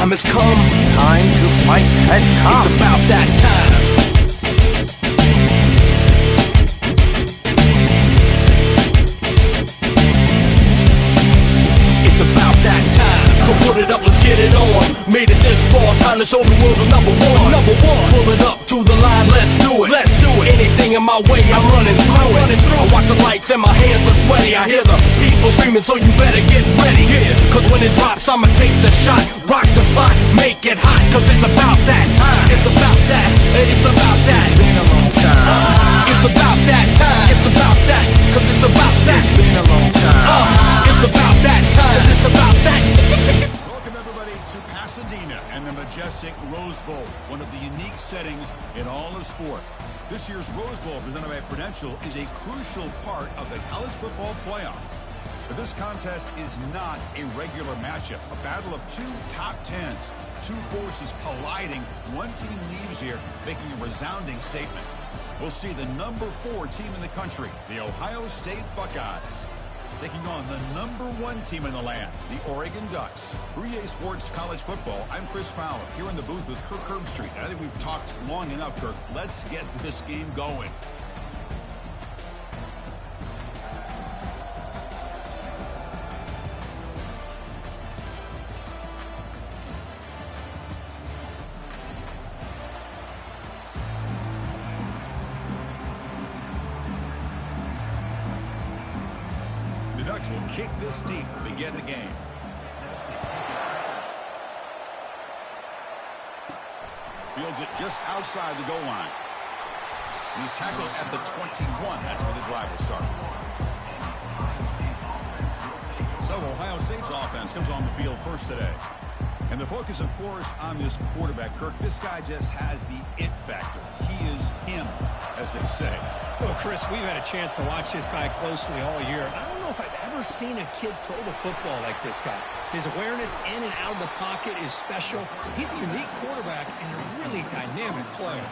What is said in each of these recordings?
time has come. Time to fight has come. It's about that time. It's about that time. So put it up, let's get it on. Made it this far, time to show the world who's number one. Number one. Pull it up to the line, let's do it. Let's do it. Anything in my way, I'm running through it. I watch the lights and my hands are sweaty. I hear the people screaming, so you better get ready. Yeah, cause when it drops, I'ma take the shot. Rock the spot, make it hot. Cause it's about that time. It's about that. It's about that. It's been a long time. It's about that time. It's about that. Cause it's about that. It's been a long time. It's about that time. It's about that. Welcome everybody to Pasadena and the majestic Rose Bowl, one of the unique settings in all of sport. This year's Rose Bowl, presented by Prudential, is a crucial part of the college football playoff. But this contest is not a regular matchup, a battle of two top tens, two forces colliding. One team leaves here making a resounding statement. We'll see the number 4 team in the country, the Ohio State Buckeyes, taking on the number 1 team in the land, the Oregon Ducks. For EA Sports College Football, I'm Chris Fowler, here in the booth with Kirk Herbstreit. And I think we've talked long enough, Kirk. Let's get this game going. The Ducks will kick this deep to begin the game. Fields it just outside the goal line. And he's tackled at the 21. That's where the drive will start. So Ohio State's offense comes on the field first today. And the focus, of course, on this quarterback, Kirk. This guy just has the it factor. He is him, as they say. Well, Chris, we've had a chance to watch this guy closely all year. I don't know if I've ever seen a kid throw the football like this guy. His awareness in and out of the pocket is special. He's a unique quarterback and a really dynamic player.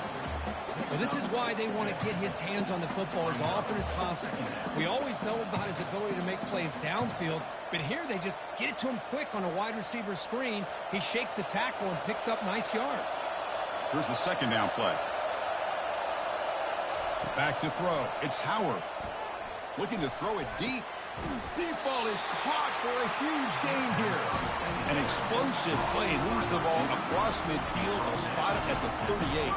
Well, this is why they want to get his hands on the football as often as possible. We always know about his ability to make plays downfield, but here they just get it to him quick on a wide receiver screen. He shakes the tackle and picks up nice yards. Here's the second down play. Back to throw. It's Howard. Looking to throw it deep. Deep ball is caught for a huge gain here. An explosive play. Moves the ball across midfield. Will spot it at the 38.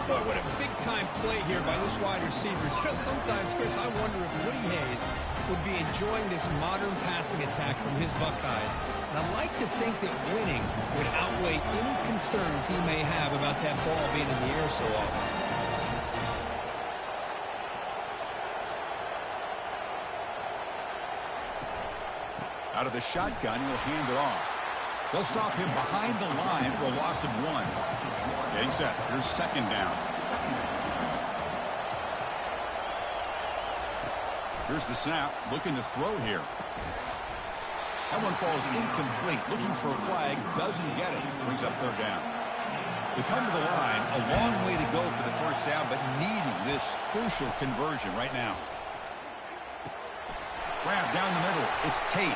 Boy, what a big-time play here by this wide receiver. You know, sometimes, Chris, I wonder if Woody Hayes would be enjoying this modern passing attack from his Buckeyes. And I like to think that winning would outweigh any concerns he may have about that ball being in the air so often. Out of the shotgun, he'll hand it off. They'll stop him behind the line for a loss of 1. Getting set. Here's second down. Here's the snap. Looking to throw here. That one falls incomplete. Looking for a flag. Doesn't get it. Brings up third down. We come to the line. A long way to go for the first down, but needing this crucial conversion right now. Grab down the middle. It's Tate.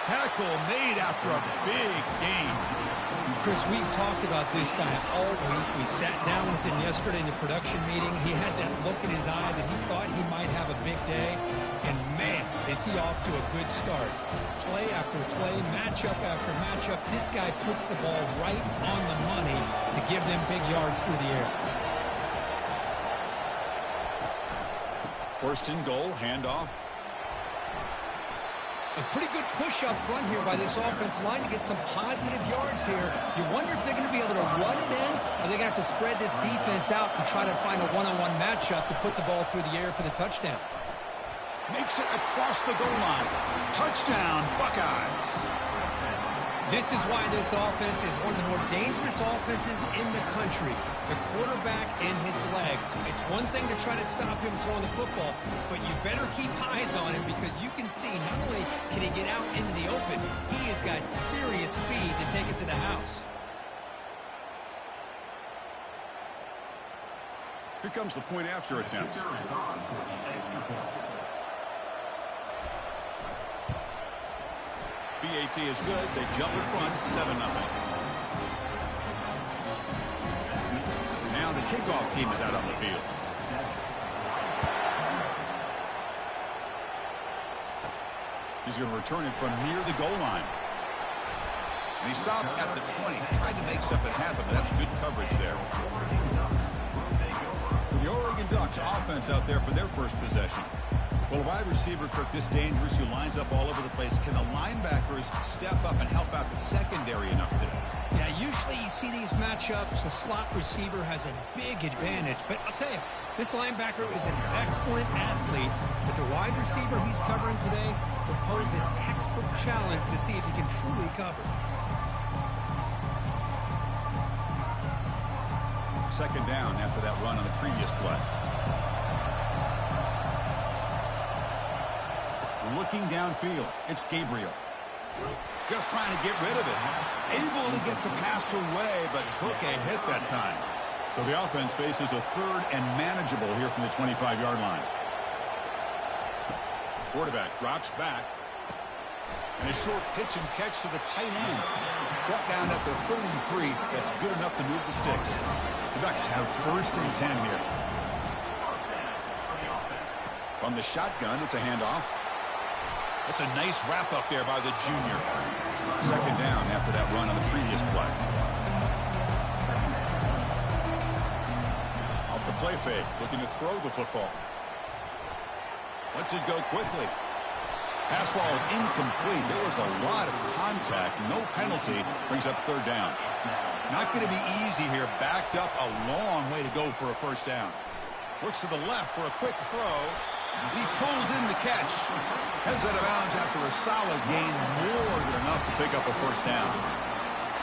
Tackle made after a big gain. Chris, we've talked about this guy all week. We sat down with him yesterday in the production meeting. He had that look in his eye that he thought he might have a big day. And man, is he off to a good start. Play after play, matchup after matchup. This guy puts the ball right on the money to give them big yards through the air. First and goal, handoff. A pretty good push up front here by this offensive line to get some positive yards here. You wonder if they're going to be able to run it in, or they're going to have to spread this defense out and try to find a one-on-one matchup to put the ball through the air for the touchdown. Makes it across the goal line. Touchdown, Buckeyes. This is why this offense is one of the more dangerous offenses in the country. The quarterback and his legs. It's one thing to try to stop him throwing the football, but you better keep eyes on him because you can see not only can he get out into the open, he has got serious speed to take it to the house. Here comes the point after attempt. BAT is good. They jump in front, 7-0. kickoff team is out on the field. He's going to return it from near the goal line. And he stopped at the 20, trying to make something happen, but that's good coverage there. For the Oregon Ducks, offense out there for their first possession. Well, a wide receiver, Kirk, this dangerous, who lines up all over the place. Can the linebackers step up and help out the secondary enough today? Yeah, usually you see these matchups, the slot receiver has a big advantage. But I'll tell you, this linebacker is an excellent athlete, but the wide receiver he's covering today will pose a textbook challenge to see if he can truly cover. Second down after that run on the previous play. Looking downfield, it's Gabriel. Just trying to get rid of it. Able to get the pass away, but took a hit that time. So the offense faces a third and manageable here from the 25-yard line. Quarterback drops back. And a short pitch and catch to the tight end. Brought down at the 33. That's good enough to move the sticks. The Ducks have 1st and 10 here. From the shotgun, it's a handoff. It's a nice wrap up there by the junior. Second down after that run on the previous play. Off the play fake, looking to throw the football. Lets it go quickly. Pass ball is incomplete. There was a lot of contact. No penalty. Brings up third down. Not going to be easy here. Backed up a long way to go for a first down. Looks to the left for a quick throw. He pulls in the catch. Heads out of bounds after a solid gain. More than enough to pick up a first down.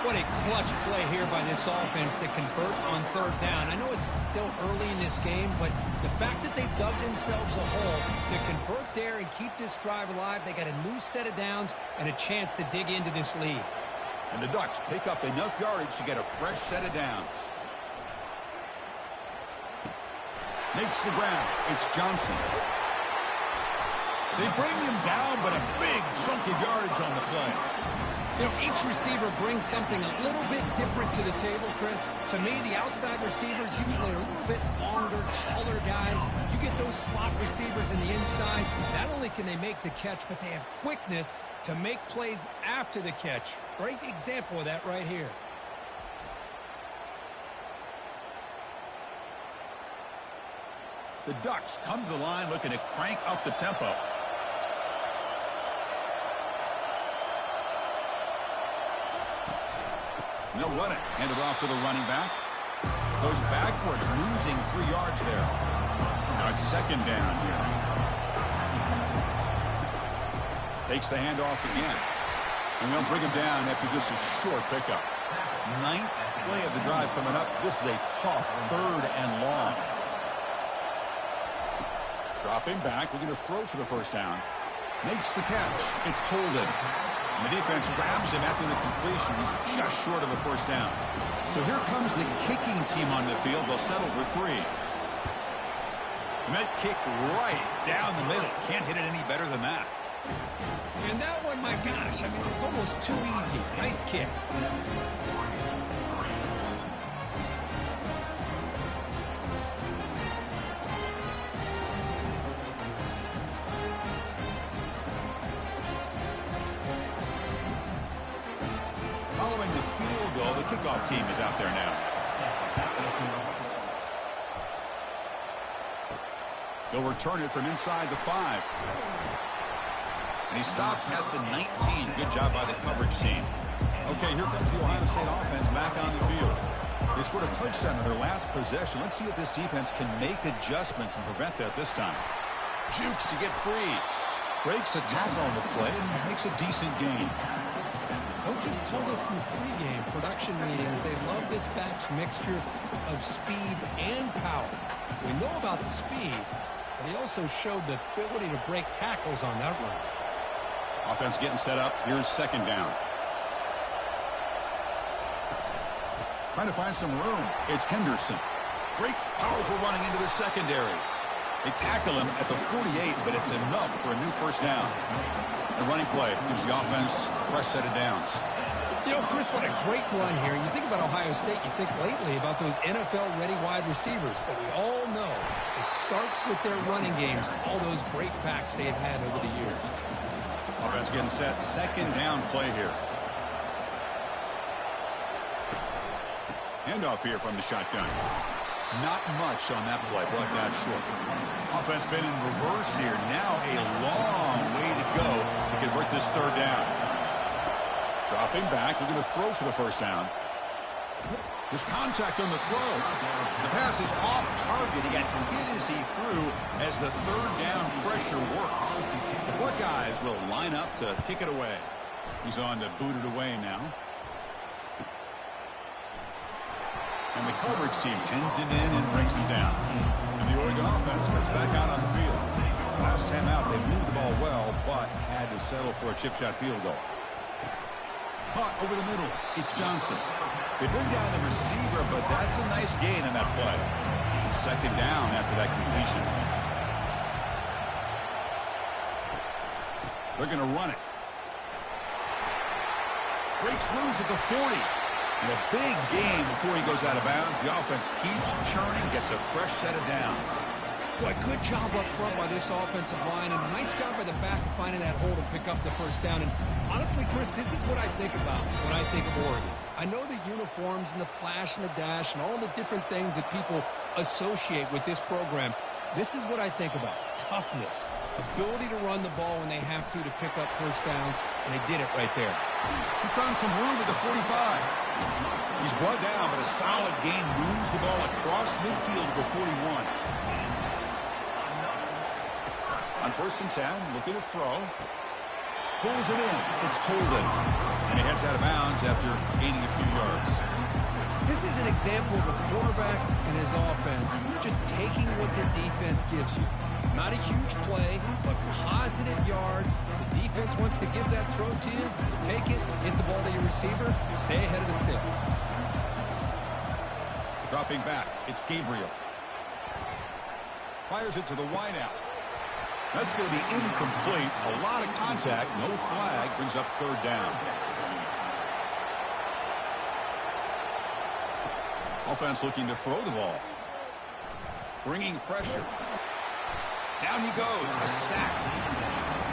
What a clutch play here by this offense to convert on third down. I know it's still early in this game, but the fact that they've dug themselves a hole to convert there and keep this drive alive, they got a new set of downs and a chance to dig into this lead. And the Ducks pick up enough yardage to get a fresh set of downs. Makes the ground. It's Johnson. They bring him down, but a big chunk of yardage on the play. You know, each receiver brings something a little bit different to the table, Chris. To me, the outside receivers usually are a little bit longer, taller guys. You get those slot receivers in the inside, not only can they make the catch, but they have quickness to make plays after the catch. Great example of that right here. The Ducks come to the line looking to crank up the tempo. They'll run it. Hand it off to the running back. Goes backwards, losing 3 yards there. Now it's second down here. Takes the handoff again. And they'll bring him down after just a short pickup. 9th play of the drive coming up. This is a tough third and long. Dropping back, looking to throw for the first down. Makes the catch. It's Holden. And the defense grabs him after the completion. He's just short of a first down. So here comes the kicking team on the field. They'll settle for 3. And that kick right down the middle. Can't hit it any better than that. And that one, my gosh, I mean, it's almost too easy. Nice kick. Following the field goal, the kickoff team is out there now. They'll return it from inside the 5. And he stopped at the 19. Good job by the coverage team. Okay, here comes the Ohio State offense back on the field. They scored a touchdown on their last possession. Let's see if this defense can make adjustments and prevent that this time. Jukes to get free. Breaks a tackle on the play and makes a decent gain. Coaches told us in the pregame production meetings they love this back's mixture of speed and power. We know about the speed, but he also showed the ability to break tackles on that run. Offense getting set up. Here's second down. Trying to find some room. It's Henderson. Great, powerful running into the secondary. They tackle him at the 48, but it's enough for a new first down. The running play gives the offense a fresh set of downs. You know, Chris, what a great run here. You think about Ohio State, you think lately about those NFL-ready wide receivers, but we all know it starts with their running games, all those great backs they've had over the years. Offense getting set. Second down play here. Handoff here from the shotgun. Not much on that play. Brought down short. Offense been in reverse here. Now a long way to go to convert this third down. Dropping back. Looking to throw for the first down. There's contact on the throw. The pass is off target. He got hit as he threw as the third down pressure works. The Buckeyes will line up to kick it away. He's on to boot it away now. And the coverage team pins him in and brings him down. And the Oregon offense comes back out on the field. Last time out, they moved the ball well, but had to settle for a chip shot field goal. Caught over the middle. It's Johnson. They bring down the receiver, but that's a nice gain in that play. Second down after that completion. They're going to run it. Breaks loose at the 40. And a big gain before he goes out of bounds. The offense keeps churning, gets a fresh set of downs. Boy, good job up front by this offensive line, and nice job by the back of finding that hole to pick up the first down. And honestly, Chris, this is what I think about when I think of Oregon. I know the uniforms and the flash and the dash and all the different things that people associate with this program. This is what I think about. Toughness. Ability to run the ball when they have to pick up first downs, and they did it right there. He's found some room at the 45. He's brought down, but a solid gain moves the ball across midfield to the 41. On 1st and 10, looking to throw. Pulls it in. It's Holden. And he heads out of bounds after gaining a few yards. This is an example of a quarterback and his offense just taking what the defense gives you. Not a huge play, but positive yards. The defense wants to give that throw to you. You take it, hit the ball to your receiver, stay ahead of the sticks. Dropping back, it's Gabriel. Fires it to the wideout. That's going to be incomplete. A lot of contact, no flag, brings up third down. Offense looking to throw the ball. Bringing pressure. Down he goes, a sack.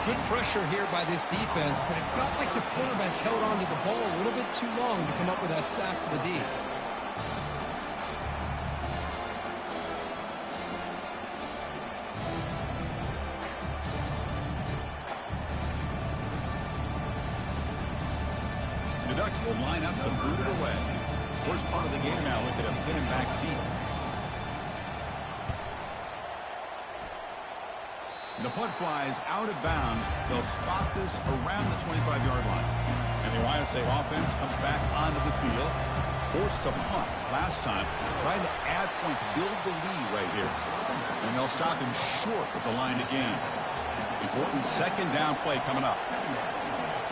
Good pressure here by this defense, but it felt like the quarterback held on to the ball a little bit too long to come up with that sack for the D. The Ducks will line up to boot it away. First part of the game now, look at him, pin him back deep. The punt flies out of bounds. They'll spot this around the 25-yard line. And the Ohio State offense comes back onto the field. Forced to punt last time. Trying to add points, build the lead right here. And they'll stop him short at the line to gain. Important second down play coming up.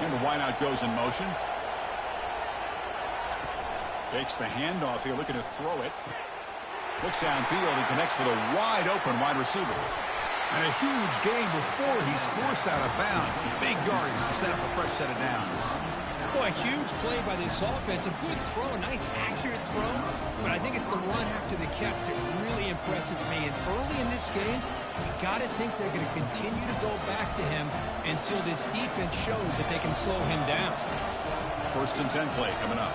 And the wideout goes in motion. Takes the handoff here, looking to throw it. Looks downfield and connects with a wide-open wide receiver. And a huge gain before he's forced out of bounds. Big yardage to set up a fresh set of downs. Boy, a huge play by this offense. A good throw, a nice accurate throw. But I think it's the run after the catch that really impresses me. And early in this game, you got to think they're going to continue to go back to him until this defense shows that they can slow him down. 1st and 10 play coming up.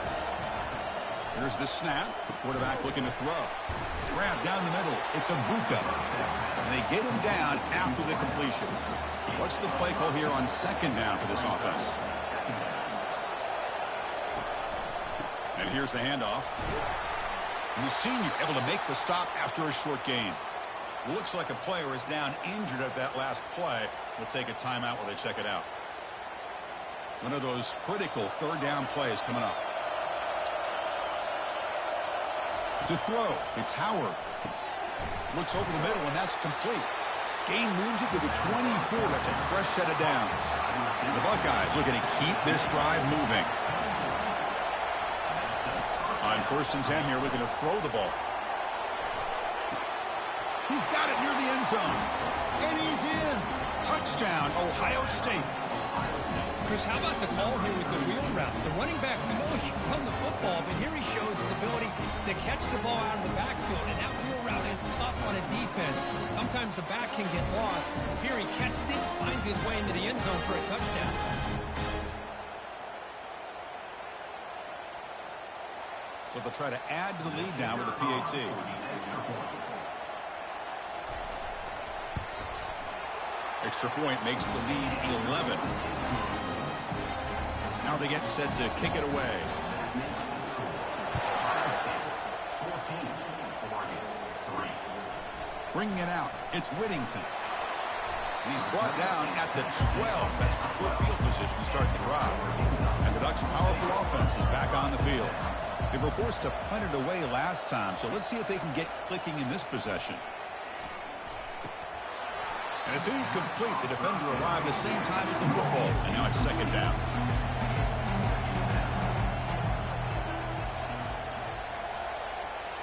Here's the snap. Quarterback looking to throw. Grab down the middle. It's Abuka. And they get him down after the completion. What's the play call here on second down for this offense? And here's the handoff. And the senior able to make the stop after a short gain. Looks like a player is down injured at that last play. We'll take a timeout while they check it out. One of those critical third down plays coming up. To throw, it's Howard. Looks over the middle, and that's complete. Gain moves it to the 24. That's a fresh set of downs. And the Buckeyes looking to keep this drive moving. On 1st and 10 here, looking to throw the ball. He's got it near the end zone. And he's in. Touchdown, Ohio State. Chris, how about the call here with the wheel route? The running back, we know he can run the football, but here he shows his ability to catch the ball out of the backfield, and that wheel route is tough on a defense. Sometimes the back can get lost. Here he catches it, finds his way into the end zone for a touchdown. So they'll try to add to the lead now with a PAT. Extra point makes the lead 11. Now they get set to kick it away. Bringing it out, it's Whittington. He's brought down at the 12. That's good field position to start the drive. And the Ducks' powerful offense is back on the field. They were forced to punt it away last time, so let's see if they can get clicking in this possession. And it's incomplete. The defender arrived the same time as the football, and now it's second down.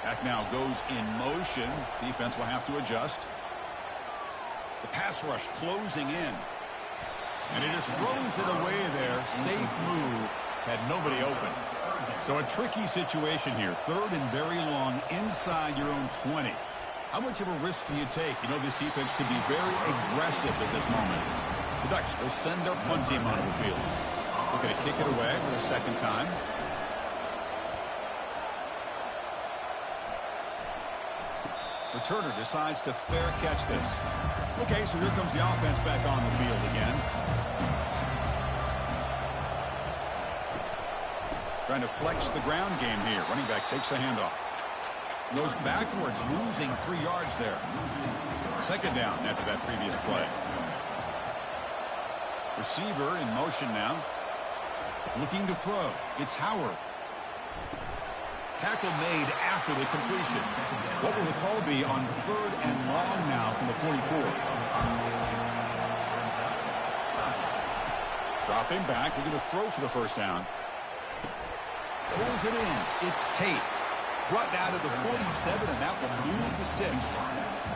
Back now goes in motion. Defense will have to adjust. The pass rush closing in. And he just throws it away there. Safe move. Had nobody open. So a tricky situation here. Third and very long inside your own 20. How much of a risk do you take? You know, this defense could be very aggressive at this moment. The Ducks will send their punt team onto the field. They're going to kick it away for the second time. Returner decides to fair catch this. Okay, so here comes the offense back on the field again. Trying to flex the ground game here. Running back takes the handoff. Goes backwards, losing 3 yards there. Second down after that previous play. Receiver in motion now. Looking to throw. It's Howard. Tackle made after the completion. What will the call be on third and long now from the 44? Dropping back, looking to throw for the first down. Pulls it in. It's Tate. Brought down to the 47, and that will move the sticks.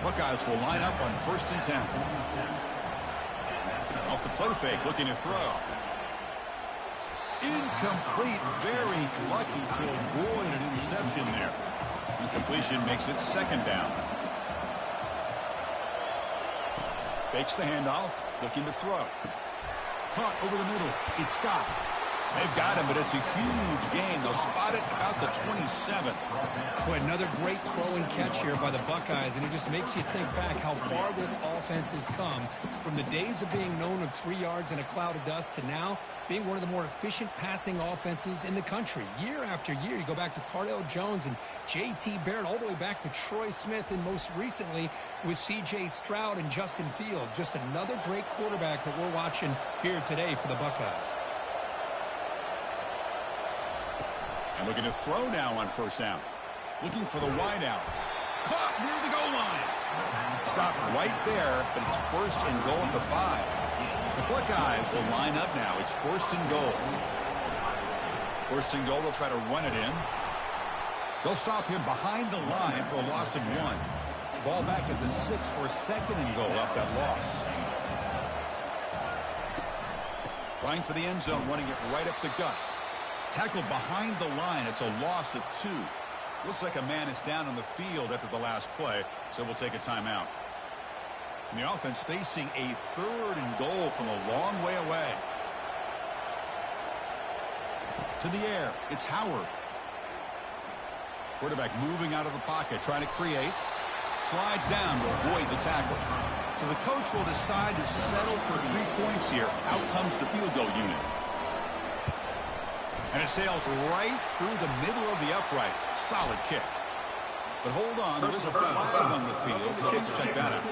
Buckeyes will line up on 1st and 10. Off the play fake, looking to throw. Incomplete. Very lucky to avoid an interception there. Incompletion makes it second down. Fakes the handoff, looking to throw. Caught over the middle. It's Scott. They've got him, but it's a huge gain. They'll spot it about the 27. Boy, another great throw and catch here by the Buckeyes, and it just makes you think back how far this offense has come from the days of being known of 3 yards in a cloud of dust to now being one of the more efficient passing offenses in the country. Year after year, you go back to Cardell Jones and J.T. Barrett, all the way back to Troy Smith, and most recently with C.J. Stroud and Justin Field. Just another great quarterback that we're watching here today for the Buckeyes. And looking to throw now on first down. Looking for the wideout. Caught near the goal line. Stopped right there, but it's 1st and goal at the 5. The Buckeyes will line up now. It's 1st and goal. 1st and goal, they'll try to run it in. They'll stop him behind the line for a loss of 1. Ball back at the 6 for 2nd and goal off that loss. Trying for the end zone, running it right up the gut. Tackled behind the line. It's a loss of 2. Looks like a man is down on the field after the last play, so we'll take a timeout. And the offense facing a 3rd and goal from a long way away. To the air, it's Howard. Quarterback moving out of the pocket, trying to create. Slides down to avoid the tackle. So the coach will decide to settle for 3 points here. Out comes the field goal unit. And it sails right through the middle of the uprights. Solid kick. But hold on, there is a flag on the field, so let's check that out.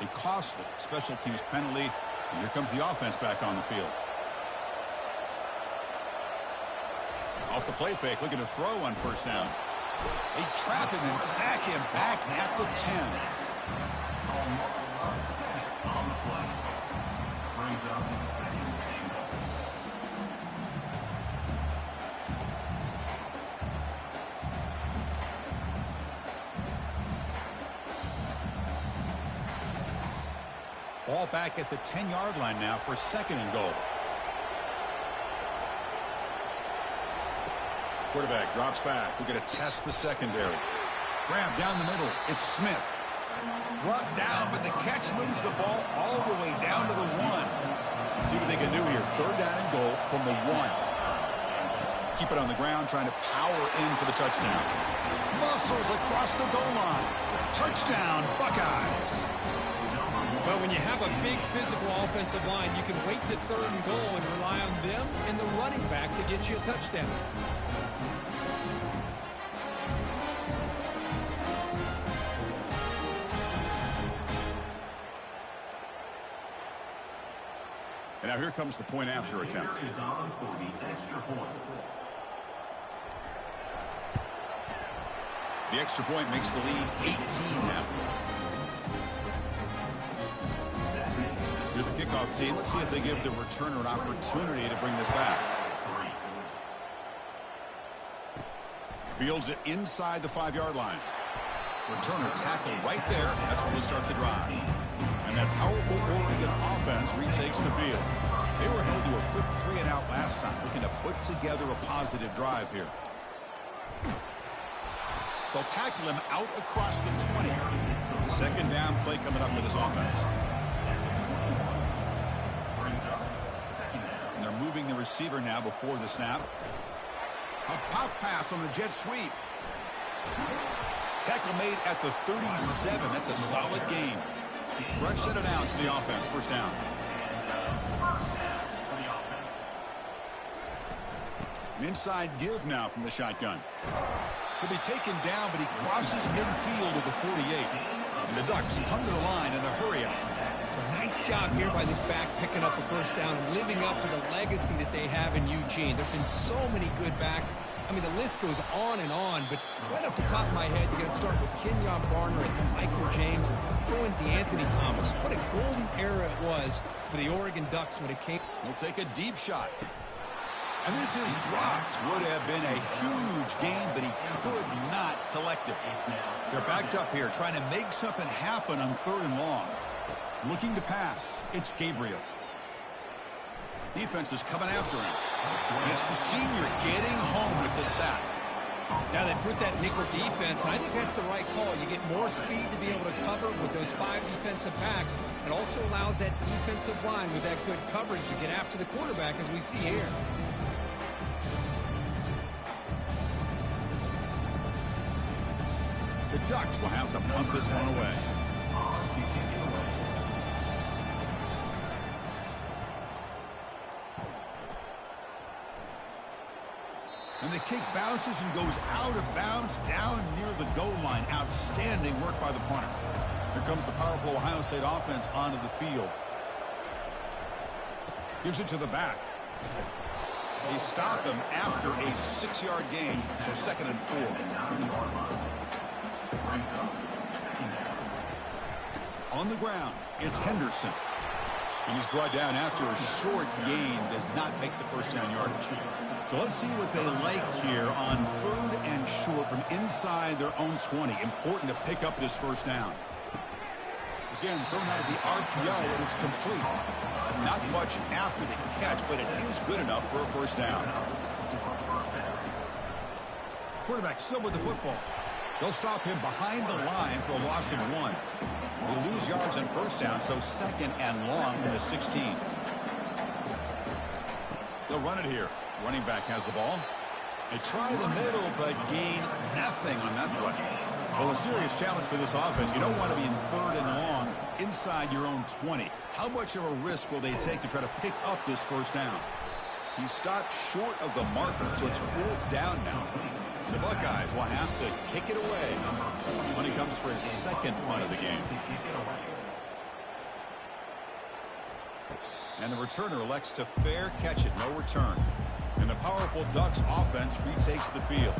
A costly special teams penalty. And here comes the offense back on the field. Off the play fake, looking to throw on first down. They trap him and sack him back at the 10. Ball back at the 10-yard line now for 2nd and goal. Quarterback drops back. We're going to test the secondary. Grab down the middle. It's Smith. Brought down, but the catch moves the ball all the way down to the 1. See what they can do here. 3rd down and goal from the 1. Keep it on the ground, trying to power in for the touchdown. Muscles across the goal line. Touchdown, Buckeyes. Well, when you have a big physical offensive line, you can wait to 3rd and goal and rely on them and the running back to get you a touchdown. And now here comes the point after attempt. The extra point makes the lead 18 now. Here's the kickoff team. Let's see if they give the returner an opportunity to bring this back. Fields it inside the 5-yard line. Returner tackle right there. That's where we start the drive. And that powerful Oregon offense retakes the field. They were held to a quick 3-and-out last time, looking to put together a positive drive here. They'll tackle him out across the 20. 2nd down play coming up for this offense. And they're moving the receiver now before the snap. A pop pass on the jet sweep. Tackle made at the 37. That's a solid gain. Fresh set of downs for the offense. 1st down. An inside give now from the shotgun. He'll be taken down, but he crosses midfield at the 48. And the Ducks come to the line in the hurry up. Nice job here by this back picking up a 1st down and living up to the legacy that they have in Eugene. There have been so many good backs. I mean, the list goes on and on, but right off the top of my head, you got to start with Kenyon Barner and Michael James. Throw in DeAnthony Thomas. What a golden era it was for the Oregon Ducks when it came. He'll take a deep shot. And this is dropped. Would have been a huge gain, but he could not collect it. They're backed up here, trying to make something happen on 3rd and long. Looking to pass. It's Gabriel. Defense is coming after him. And it's the senior getting home with the sack. Now they put that nickel defense, and I think that's the right call. You get more speed to be able to cover with those 5 defensive backs. It also allows that defensive line with that good coverage to get after the quarterback, as we see here. The Ducks will have to punt this one away. And the kick bounces and goes out of bounds down near the goal line. Outstanding work by the punter. Here comes the powerful Ohio State offense onto the field. Gives it to the back. They stop him after a 6-yard gain, so 2nd and 4. On the ground, it's Henderson. And he's brought down after a short gain, does not make the 1st down yardage. So let's see what they like here on 3rd and short from inside their own 20. Important to pick up this 1st down. Again, thrown out of the RPO, and it's complete. Not much after the catch, but it is good enough for a 1st down. Quarterback still with the football. They'll stop him behind the line for a loss of 1. They lose yards on 1st down, so 2nd and long from the 16. They'll run it here. Running back has the ball. They try the middle, but gain nothing on that play. Well, a serious challenge for this offense. You don't want to be in 3rd and long inside your own 20. How much of a risk will they take to try to pick up this 1st down? He stopped short of the marker, so it's 4th down now. The Buckeyes will have to kick it away when he comes for his 2nd punt of the game. And the returner elects to fair catch it, no return. And the powerful Ducks offense retakes the field.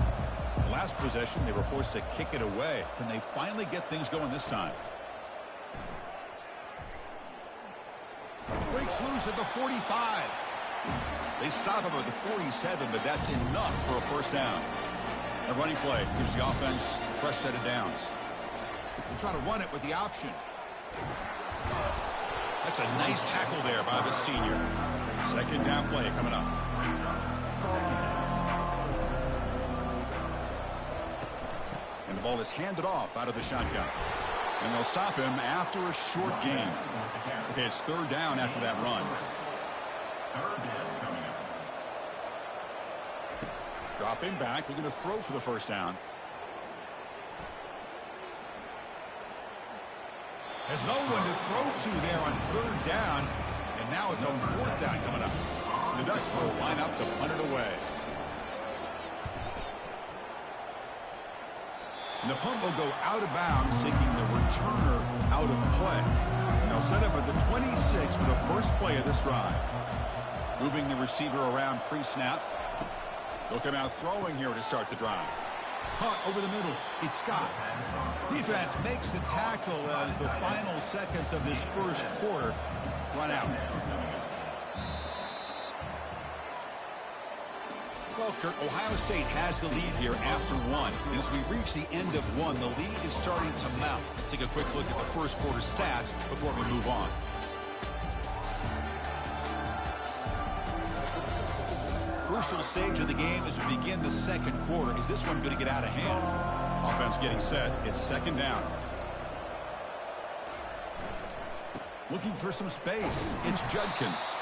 Last possession, they were forced to kick it away. Can they finally get things going this time? Breaks loose at the 45. They stop him at the 47, but that's enough for a 1st down. A running play gives the offense a fresh set of downs. They try to run it with the option. That's a nice tackle there by the senior. Second down play coming up. And the ball is handed off out of the shotgun. And they'll stop him after a short gain. Okay, it's third down after that run. Dropping back, looking to throw for the first down. There's no one to throw to there on third down. And now it's a fourth down coming up. The Ducks will line up to punt it away. And the punt will go out of bounds, taking the returner out of play. And they'll set up at the 26 for the first play of this drive. Moving the receiver around pre-snap. They'll come out throwing here to start the drive. Punt over the middle. It's Scott. Defense makes the tackle as the final seconds of this first quarter run out. Well, Kurt, Ohio State has the lead here after one. And as we reach the end of one, the lead is starting to mount. Let's take a quick look at the first quarter stats before we move on. Crucial stage of the game as we begin the second quarter. Is this one going to get out of hand? Offense getting set. It's second down. Looking for some space. It's Judkins.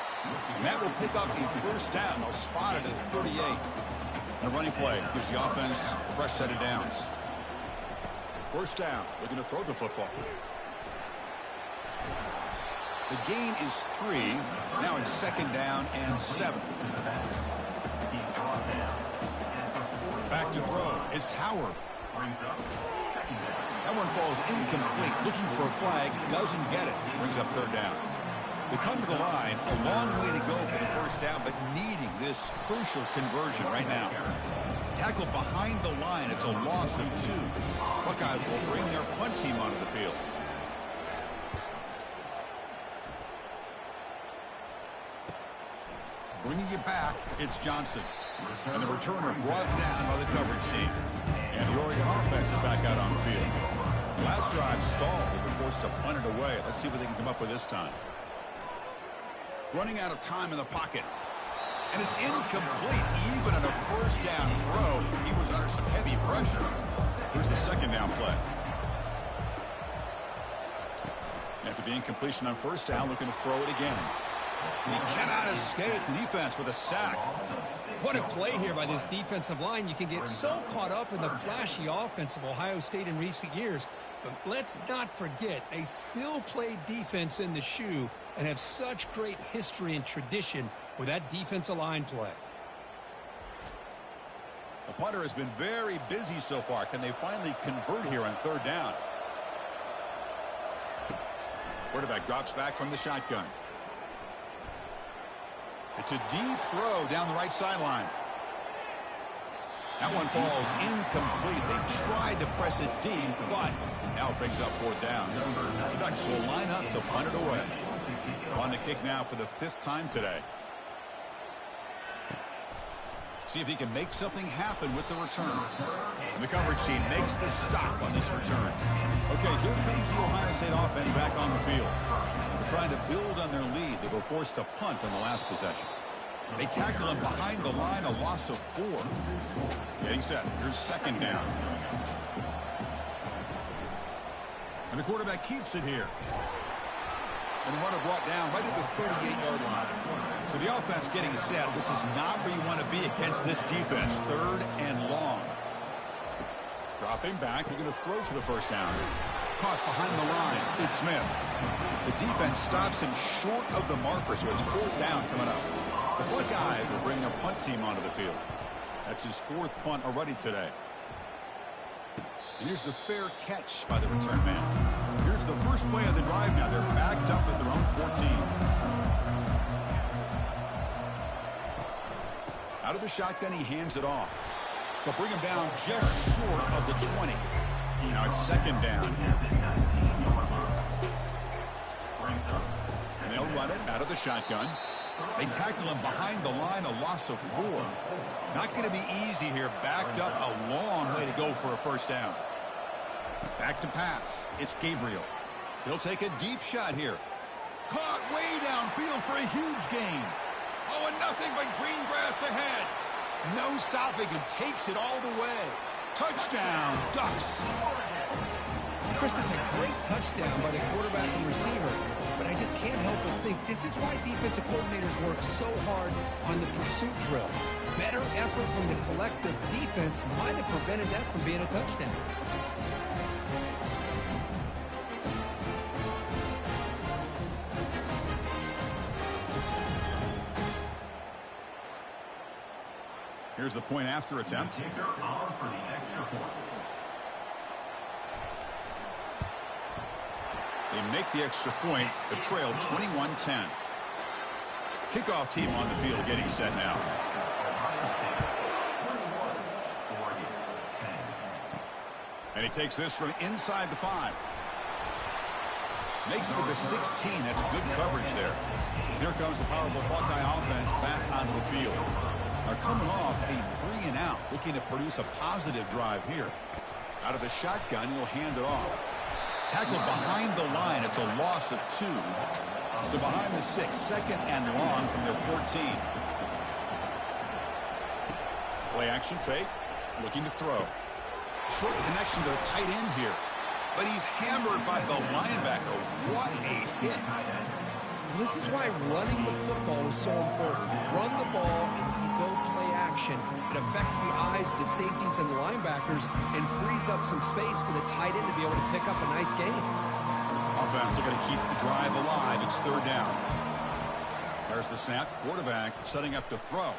And that will pick up the first down. They'll spot it at 38. And a running play gives the offense a fresh set of downs. First down. Looking to throw the football. The gain is 3. Now it's second down and 7. Back to throw. It's Howard. That one falls incomplete. Looking for a flag. Doesn't get it. Brings up third down. They come to the line. A long way to go for the first down, but needing this crucial conversion right now. Tackled behind the line. It's a loss of 2. Buckeyes will bring their punt team onto the field. Bringing it back, it's Johnson. And the returner brought down by the coverage team. And the Oregon offense is back out on the field. Last drive stalled. They were forced to punt it away. Let's see what they can come up with this time. Running out of time in the pocket. And it's incomplete. Even in a first down throw, he was under some heavy pressure. Here's the second down play. After the incompletion on first down, looking to throw it again. And he cannot escape the defense with a sack. What a play here by this defensive line. You can get so caught up in the flashy offense of Ohio State in recent years. But let's not forget, they still play defense in the shoe and have such great history and tradition with that defensive line play. The punter has been very busy so far. Can they finally convert here on third down? Quarterback drops back from the shotgun. It's a deep throw down the right sideline. That one falls incomplete. They tried to press it deep, but now it brings up fourth down. The Ducks will line up to punt it away. On the kick now for the 5th time today. See if he can make something happen with the return. And the coverage team makes the stop on this return. Okay, here comes the Ohio State offense back on the field. They're trying to build on their lead. They were forced to punt on the last possession. They tackle him behind the line, a loss of 4. Getting set. Here's second down. And the quarterback keeps it here. And the runner brought down right at the 38-yard line. So the offense getting set. This is not where you want to be against this defense. Third and long. Dropping back. They're going to throw for the first down. Caught behind the line. It's Smith. The defense stops him short of the marker, so it's fourth down coming up. The Buckeyes will bring their punt team onto the field. That's his 4th punt already today. And here's the fair catch by the return man. Here's the first play of the drive now. They're backed up at their own 14. Out of the shotgun, he hands it off. They'll bring him down just short of the 20. Now it's second down. And they'll run it out of the shotgun. They tackle him behind the line, a loss of 4. Not going to be easy here. Backed up, a long way to go for a first down. Back to pass. It's Gabriel. He'll take a deep shot here. Caught way downfield for a huge gain. Oh, and nothing but green grass ahead. No stopping and takes it all the way. Touchdown, Ducks. Chris, is a great touchdown by the quarterback and receiver, but I just can't help but think this is why defensive coordinators work so hard on the pursuit drill. Better effort from the collective defense might have prevented that from being a touchdown. Here's the point after attempt. They make the extra point, but trail 21-10. Kickoff team on the field getting set now. And he takes this from inside the 5. Makes it to the 16. That's good coverage there. Here comes the powerful Buckeye offense back onto the field. Are coming off a 3-and-out, looking to produce a positive drive here. Out of the shotgun, he'll hand it off. Tackled behind the line. It's a loss of 2. So behind the 6, second and long from their 14. Play action fake, looking to throw. Short connection to the tight end here. But he's hammered by the linebacker. What a hit. This is why running the football is so important. Run the ball, and then you go play action. It affects the eyes of the safeties and the linebackers and frees up some space for the tight end to be able to pick up a nice gain. Offense looking to keep the drive alive. It's 3rd down. There's the snap. Quarterback setting up to throw.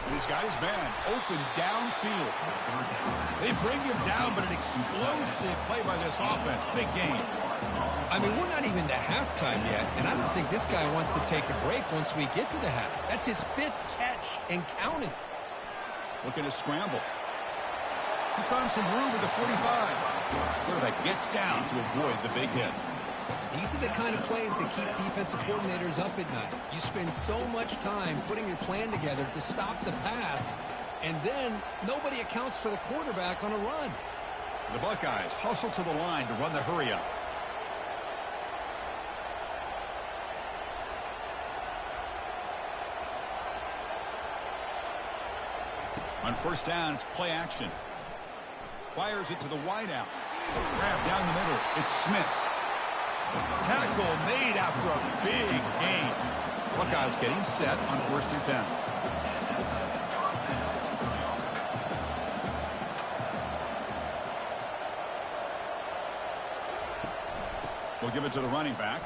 And he's got his man open downfield. They bring him down, but an explosive play by this offense. Big game. I mean, we're not even to halftime yet, and I don't think this guy wants to take a break once we get to the half. That's his 5th catch and counting. Looking to scramble. He's found some room at the 45. Quarterback gets down to avoid the big hit. These are the kind of plays that keep defensive coordinators up at night. You spend so much time putting your plan together to stop the pass, and then nobody accounts for the quarterback on a run. The Buckeyes hustle to the line to run the hurry up. On 1st down, it's play action. Fires it to the wideout. Grab down the middle. It's Smith. Tackle made after a big gain. Buckeyes getting set on 1st and 10. We'll give it to the running back.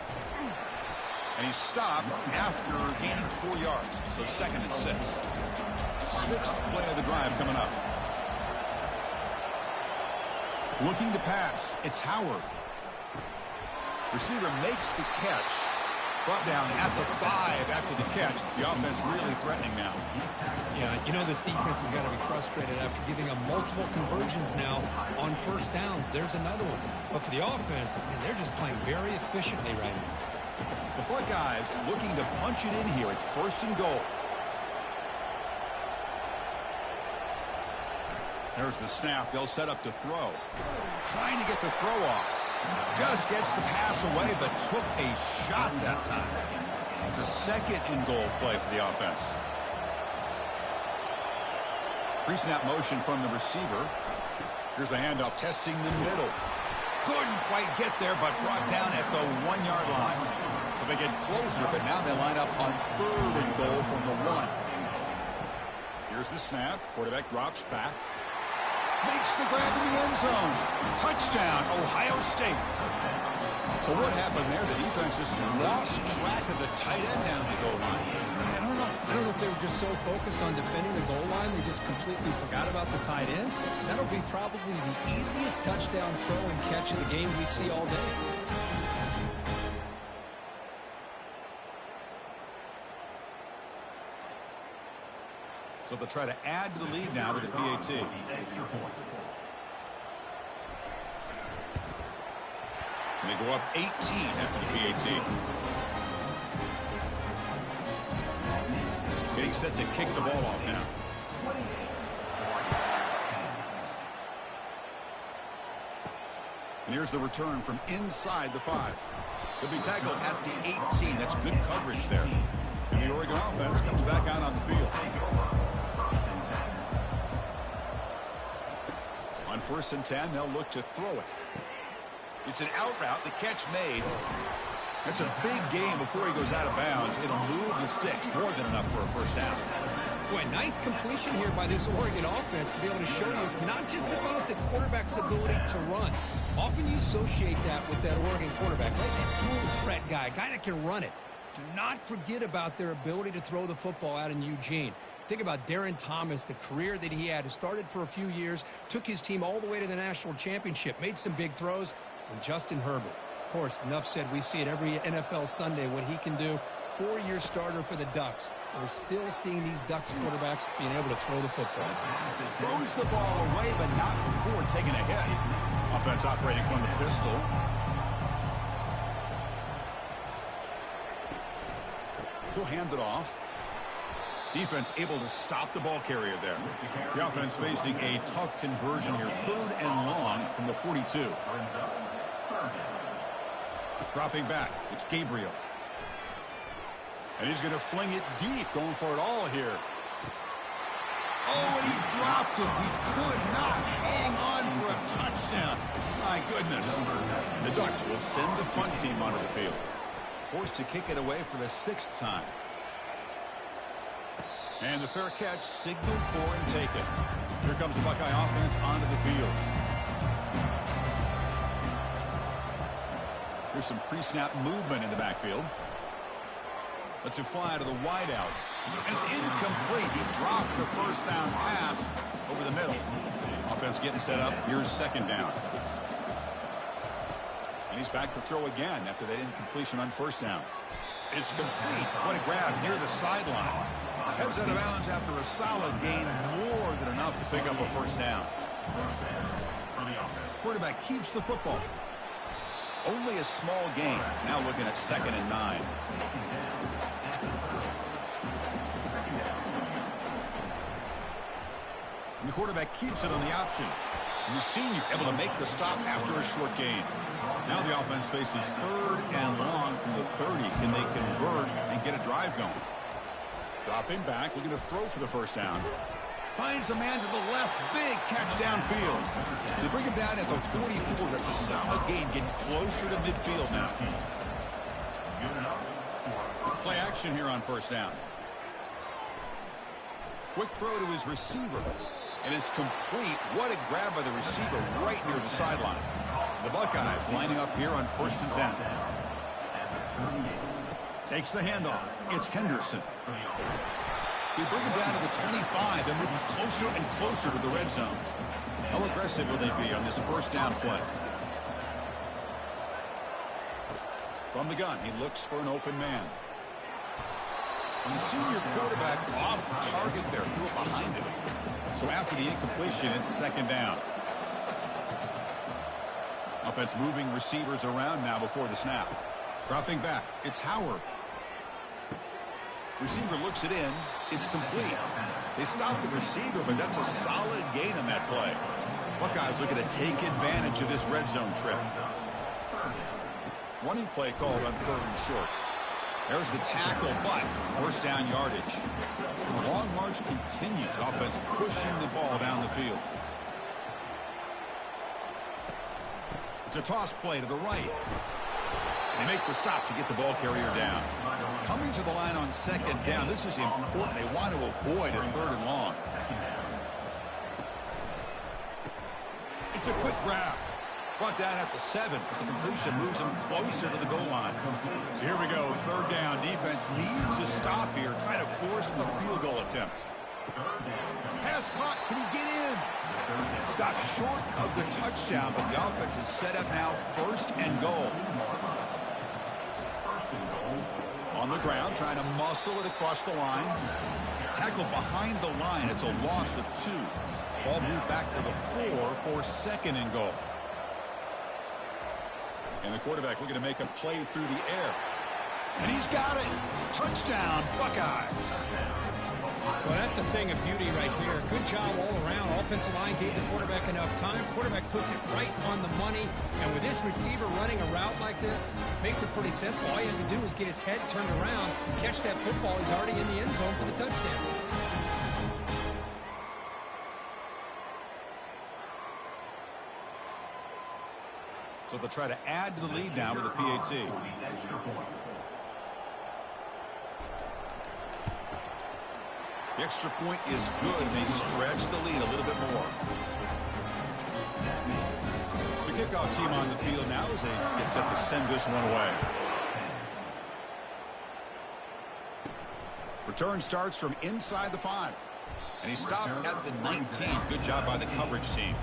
And he's stopped after gaining 4 yards. So 2nd and 6. 6th play of the drive coming up. Looking to pass. It's Howard. Receiver makes the catch. Brought down at the 5 after the catch. The offense really threatening now. Yeah, you know this defense has got to be frustrated after giving them multiple conversions now on 1st downs. There's another one. But for the offense, man, they're just playing very efficiently right now. The Buckeyes looking to punch it in here. It's 1st and goal. There's the snap. They'll set up to throw. Trying to get the throw off. Just gets the pass away, but took a shot that time. It's a 2nd and goal play for the offense. Pre-snap motion from the receiver. Here's the handoff, testing the middle. Couldn't quite get there, but brought down at the 1-yard line. So they get closer, but now they line up on 3rd and goal from the 1. Here's the snap. Quarterback drops back. Makes the grab in the end zone. Touchdown, Ohio State. So what happened there? The defense just lost track of the tight end down the goal line. I don't know. I don't know if they were just so focused on defending the goal line, they just completely forgot about the tight end. That'll be probably the easiest touchdown throw and catch of the game we see all day. So they'll try to add to the lead now with the PAT. And they go up 18 after the PAT. Getting set to kick the ball off now. And here's the return from inside the 5. He'll be tackled at the 18. That's good coverage there. And the Oregon offense comes back out on the field. On 1st and 10, they'll look to throw it. It's an out route. The catch made. That's a big gain before he goes out of bounds. It'll move the sticks more than enough for a first down. Boy, nice completion here by this Oregon offense to be able to show you it's not just about the quarterback's ability to run. Often you associate that with that Oregon quarterback, right? That dual threat guy, guy that can run it. Do not forget about their ability to throw the football out in Eugene. Think about Darren Thomas, the career that he had. Started for a few years, took his team all the way to the national championship, made some big throws, and Justin Herbert. Of course, enough said, we see it every NFL Sunday what he can do. 4-year starter for the Ducks. We're still seeing these Ducks quarterbacks being able to throw the football. Throws the ball away, but not before taking a hit. Offense operating from the pistol. He'll hand it off. Defense able to stop the ball carrier there. The offense facing a tough conversion here. 3rd and long from the 42. Dropping back. It's Gabriel. And he's going to fling it deep, going for it all here. Oh, and he dropped it. He could not hang on for a touchdown. My goodness. The Ducks will send the punt team onto the field. Forced to kick it away for the 6th time. And the fair catch signaled for and taken. Here comes the Buckeye offense onto the field. Here's some pre-snap movement in the backfield. Let's it fly to the wideout. And it's incomplete. He dropped the first down pass over the middle. Offense getting set up. Here's 2nd down. And he's back to throw again after that incompletion on 1st down. It's complete. What a grab near the sideline. Heads out of bounds after a solid gain, more than enough to pick up a 1st down. Quarterback keeps the football. Only a small gain. Now looking at 2nd and 9. And the quarterback keeps it on the option. And the senior able to make the stop after a short gain. Now the offense faces 3rd and long from the 30. Can they convert and get a drive going? Dropping back, looking to throw for the 1st down. Finds a man to the left. Big catch downfield. They bring him down at the 44. That's a solid gain, getting closer to midfield now. Play action here on 1st down. Quick throw to his receiver. And it's complete. What a grab by the receiver right near the sideline. The Buckeyes lining up here on 1st and 10. Takes the handoff. It's Henderson. They bring him down to the 25. They're moving closer and closer to the red zone. How aggressive will they be on this 1st down play? From the gun, he looks for an open man. And the senior quarterback off target there. Threw it behind him. So after the incompletion, it's 2nd down. Offense moving receivers around now before the snap. Dropping back, it's Howard. Receiver looks it in. It's complete. They stop the receiver, but that's a solid gain on that play. Buckeyes looking to take advantage of this red zone trip. Running play called on 3rd and short. There's the tackle, but 1st down yardage. The long march continues. Offense pushing the ball down the field. It's a toss play to the right. And they make the stop to get the ball carrier down. Coming to the line on 2nd down. This is important. They want to avoid a 3rd and long. It's a quick grab. Brought down at the 7. The completion moves him closer to the goal line. So here we go. 3rd down. Defense needs a stop here. Trying to force the field goal attempt. Pass caught. Can he get in? Stopped short of the touchdown, but the offense is set up now 1st and goal. On the ground, trying to muscle it across the line. Tackled behind the line. It's a loss of 2. Ball moved back to the 4 for 2nd and goal. And the quarterback looking to make a play through the air. And he's got it. Touchdown, Buckeyes. Well, that's a thing of beauty right there. Good job all around. Offensive line gave the quarterback enough time. Quarterback puts it right on the money. And with this receiver running a route like this, makes it pretty simple. All you have to do is get his head turned around, catch that football. He's already in the end zone for the touchdown. So they'll try to add to the lead now with a PAT. The extra point is good, and they stretch the lead a little bit more. The kickoff team on the field now as they get set to send this one away. Return starts from inside the 5. And he stopped at the 19. Good job by the coverage team.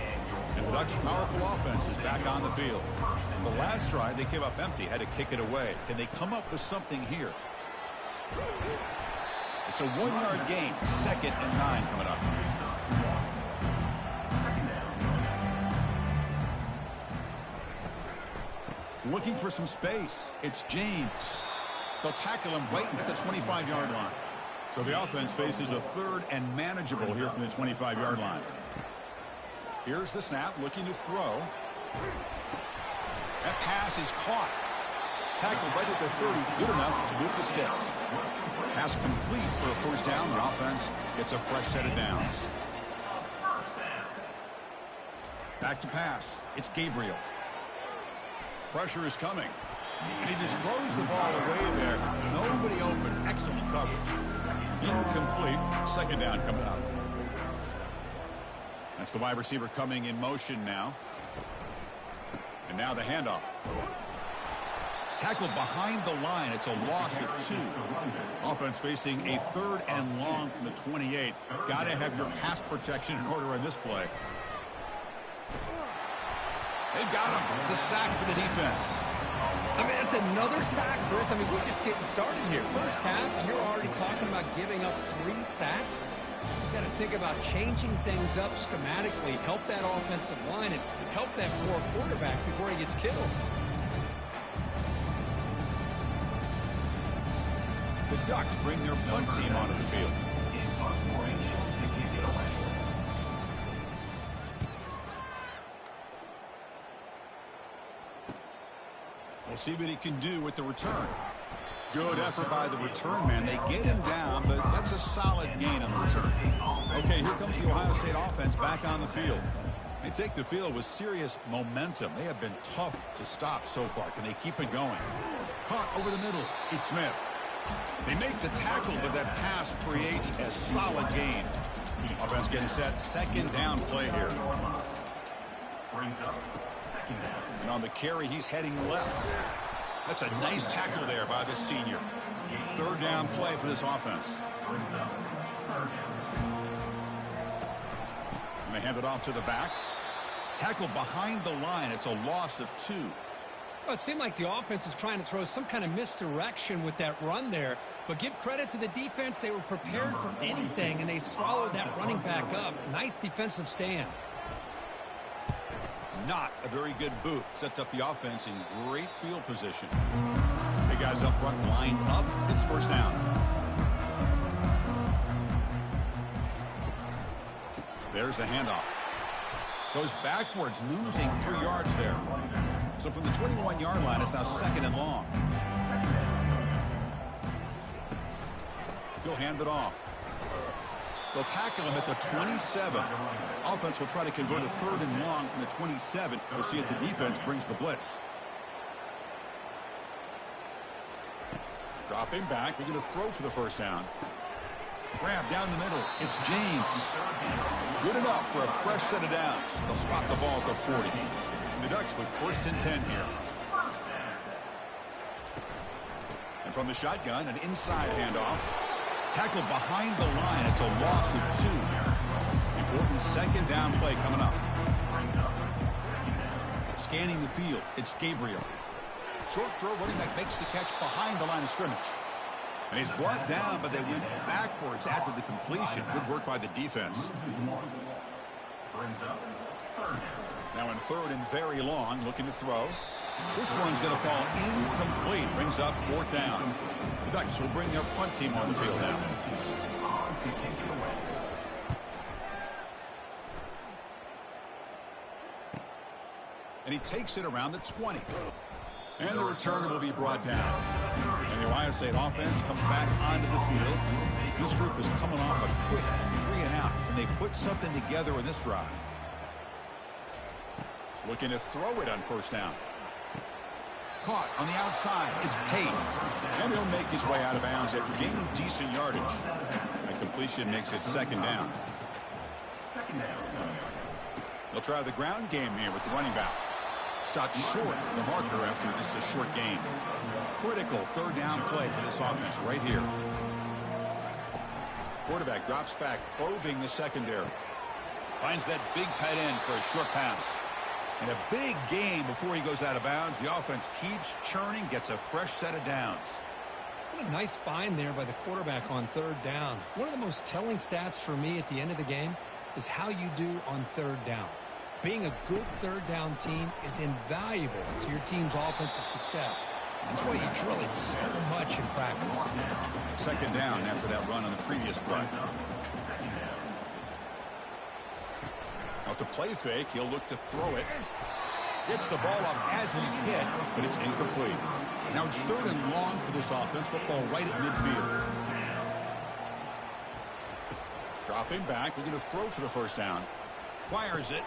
And the Ducks' powerful offense is back on the field. The last drive, they came up empty, had to kick it away. Can they come up with something here? It's a 1-yard gain. 2nd and 9 coming up. Looking for some space. It's James. They'll tackle him right at the 25-yard line. So the offense faces a 3rd and manageable here from the 25-yard line. Here's the snap, looking to throw. That pass is caught. Tackled right at the 30, good enough to move the sticks. Pass complete for a first down. The offense gets a fresh set of downs. Back to pass. It's Gabriel. Pressure is coming. And he just throws the ball away there. Nobody open. Excellent coverage. Incomplete. 2nd down coming up. That's the wide receiver coming in motion now. And now the handoff. Tackled behind the line. It's a loss of 2. Offense facing a 3rd and long from the 28. Got to have your pass protection in order on this play. They've got him. It's a sack for the defense. I mean, that's another sack, Chris. I mean, we're just getting started here. First half, and you're already talking about giving up 3 sacks. You got to think about changing things up schematically, help that offensive line, and help that poor quarterback before he gets killed. The Ducks bring their punt team onto the field. We'll see what he can do with the return. Good effort by the return man. They get him down, but that's a solid gain on the return. Okay, here comes the Ohio State offense back on the field. They take the field with serious momentum. They have been tough to stop so far. Can they keep it going? Caught over the middle. It's Smith. They make the tackle, but that pass creates a solid gain. Offense getting set. 2nd down play here. And on the carry, he's heading left. That's a nice tackle there by the senior. 3rd down play for this offense. And they hand it off to the back. Tackled behind the line. It's a loss of 2. Well, it seemed like the offense is trying to throw some kind of misdirection with that run there. But give credit to the defense. They were prepared for anything, and they swallowed that running back up. Nice defensive stand. Not a very good boot. Sets up the offense in great field position. Big guys up front lined up. It's 1st down. There's the handoff. Goes backwards, losing 3 yards there. So from the 21-yard line, it's now 2nd and long. He'll hand it off. They'll tackle him at the 27. Offense will try to convert a 3rd and long from the 27. We'll see if the defense brings the blitz. Dropping back. They're going to throw for the 1st down. Grab down the middle. It's James. Good enough for a fresh set of downs. They'll spot the ball at the 40. And the Ducks with 1st and 10 here. And from the shotgun, an inside handoff. Tackled behind the line. It's a loss of 2. Important 2nd down play coming up. Scanning the field. It's Gabriel. Short throw, running back makes the catch behind the line of scrimmage. And he's brought down, but they went backwards after the completion. Good work by the defense. Now in 3rd and very long, looking to throw. This one's going to fall incomplete. Brings up 4th down. The Ducks will bring their punt team on the field now. And he takes it around the 20. And the returner will be brought down. And the Ohio State offense comes back onto the field. This group is coming off a quick 3-and-out, and they put something together in this drive. Looking to throw it on first down. Caught on the outside. It's Tate. And he'll make his way out of bounds after gaining decent yardage. That completion makes it second down. They'll try the ground game here with the running back. Stopped short of the marker after just a short gain. Critical third down play for this offense right here. Quarterback drops back, probing the secondary. Finds that big tight end for a short pass. And a big gain before he goes out of bounds. The offense keeps churning, gets a fresh set of downs. What a nice find there by the quarterback on third down. One of the most telling stats for me at the end of the game is how you do on third down. Being a good third down team is invaluable to your team's offensive success. That's why you drill it so much in practice. Second down after that run on the previous play. Off the play fake, he'll look to throw it. Gets the ball up as he's hit, but it's incomplete. Now it's third and long for this offense. Football right at midfield. Dropping back, looking to throw for the first down. Fires it.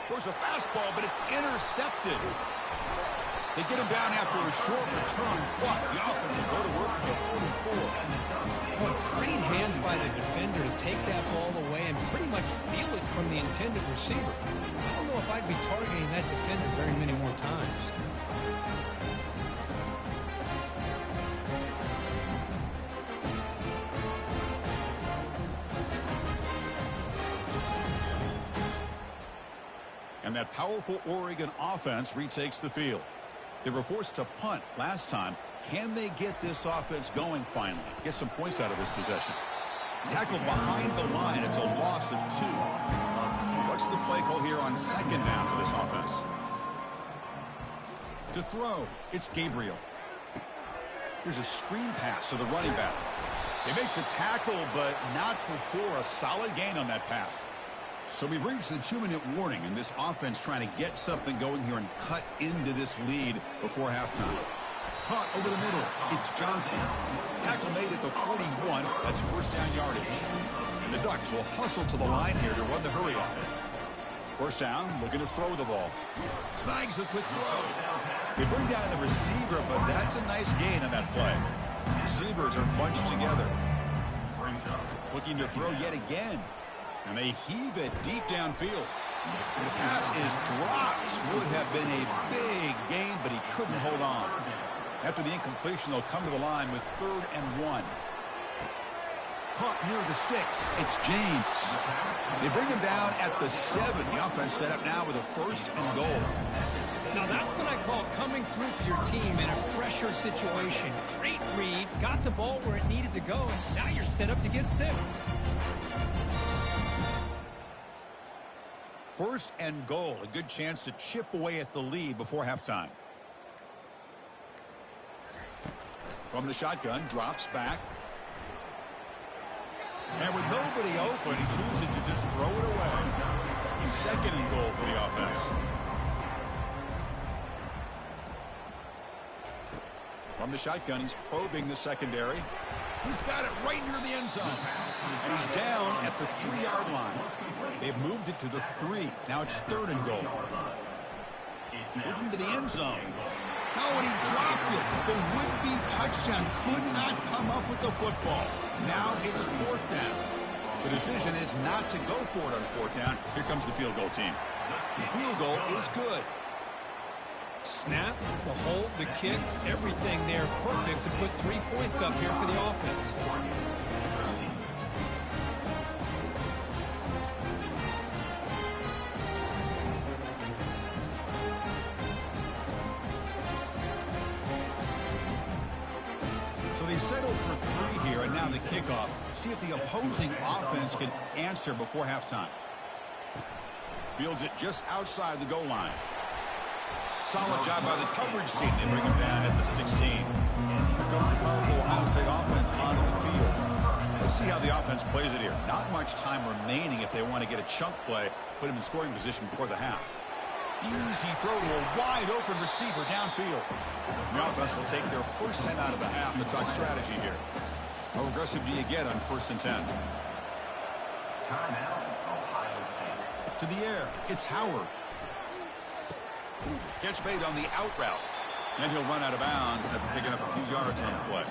Throws a fastball, but it's intercepted. They get him down after a short return, but the offense will go to work at 44. Boy, great hands by the defender to take that ball away and pretty much steal it from the intended receiver. I don't know if I'd be targeting that defender very many more times. And that powerful Oregon offense retakes the field. They were forced to punt last time. Can they get this offense going finally? Get some points out of this possession. Tackled behind the line. It's a loss of 2. What's the play call here on second down for this offense? To throw, it's Gabriel. Here's a screen pass to the running back. They make the tackle, but not before a solid gain on that pass. So we've reached the 2-minute warning, and this offense trying to get something going here and cut into this lead before halftime. Caught over the middle. It's Johnson. Tackle made at the 41. That's first down yardage. And the Ducks will hustle to the line here to run the hurry up. First down, looking to throw the ball. Snags a quick throw. They bring down the receiver, but that's a nice gain on that play. Receivers are bunched together. Looking to throw yet again. And they heave it deep downfield. And the pass is dropped. Would have been a big gain, but he couldn't hold on. After the incompletion, they'll come to the line with 3rd and 1. Caught near the sticks. It's James. They bring him down at the 7. The offense set up now with a 1st and goal. Now that's what I call coming through for your team in a pressure situation. Great read, got the ball where it needed to go, and now you're set up to get 6. 1st and goal. A good chance to chip away at the lead before halftime. From the shotgun, drops back. And with nobody open, he chooses to just throw it away. 2nd and goal for the offense. From the shotgun, he's probing the secondary. He's got it right near the end zone. And he's down at the 3-yard line. They've moved it to the 3. Now it's 3rd and goal. Looking to the end zone. No, and he dropped it. The would-be touchdown could not come up with the football. Now it's 4th down. The decision is not to go for it on 4th down. Here comes the field goal team. The field goal is good. Snap, the hold, the kick, everything there perfect to put 3 points up here for the offense. So they settled for 3 here, and now the kickoff. See if the opposing offense can answer before halftime. Fields it just outside the goal line. Solid job by the coverage team. They bring him down at the 16. Here comes the powerful Ohio State offense onto the field. Let's see how the offense plays it here. Not much time remaining if they want to get a chunk play, put him in scoring position before the half. Easy throw to a wide-open receiver downfield. The offense will take their first 10 out of the half. The top strategy here. How aggressive do you get on 1st and 10? Timeout, Ohio State. To the air, it's Howard. Catch made on the out route. And he'll run out of bounds after picking up a few yards on the play.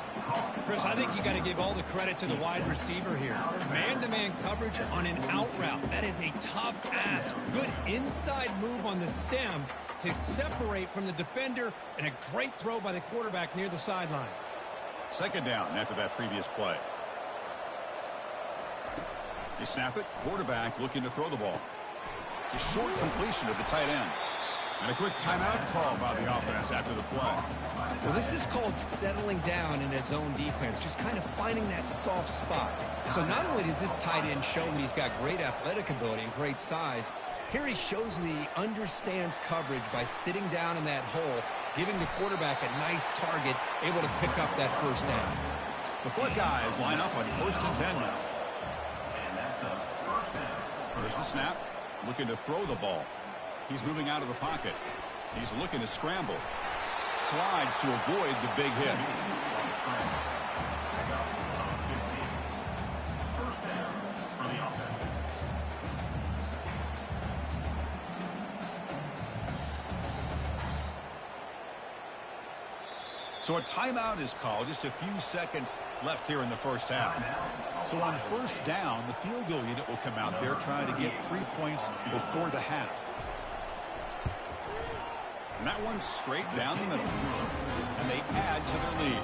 Chris, I think you got to give all the credit to the wide receiver here. Man-to-man coverage on an out route. That is a tough ask. Good inside move on the stem to separate from the defender, and a great throw by the quarterback near the sideline. 2nd down after that previous play. They snap it. Quarterback looking to throw the ball. It's a short completion to the tight end. And a quick timeout call by the offense after the play. Well, this is called settling down in his own defense, just kind of finding that soft spot. So not only does this tight end show me he's got great athletic ability and great size, here he shows me he understands coverage by sitting down in that hole, giving the quarterback a nice target, able to pick up that 1st down. The Buckeyes line up on 1st and 10 now. There's the snap. Looking to throw the ball. He's moving out of the pocket. He's looking to scramble. Slides to avoid the big hit. So a timeout is called. Just a few seconds left here in the 1st half. So on 1st down, the field goal unit will come out there trying to get 3 points before the half. And that one's straight down the middle. And they add to their lead.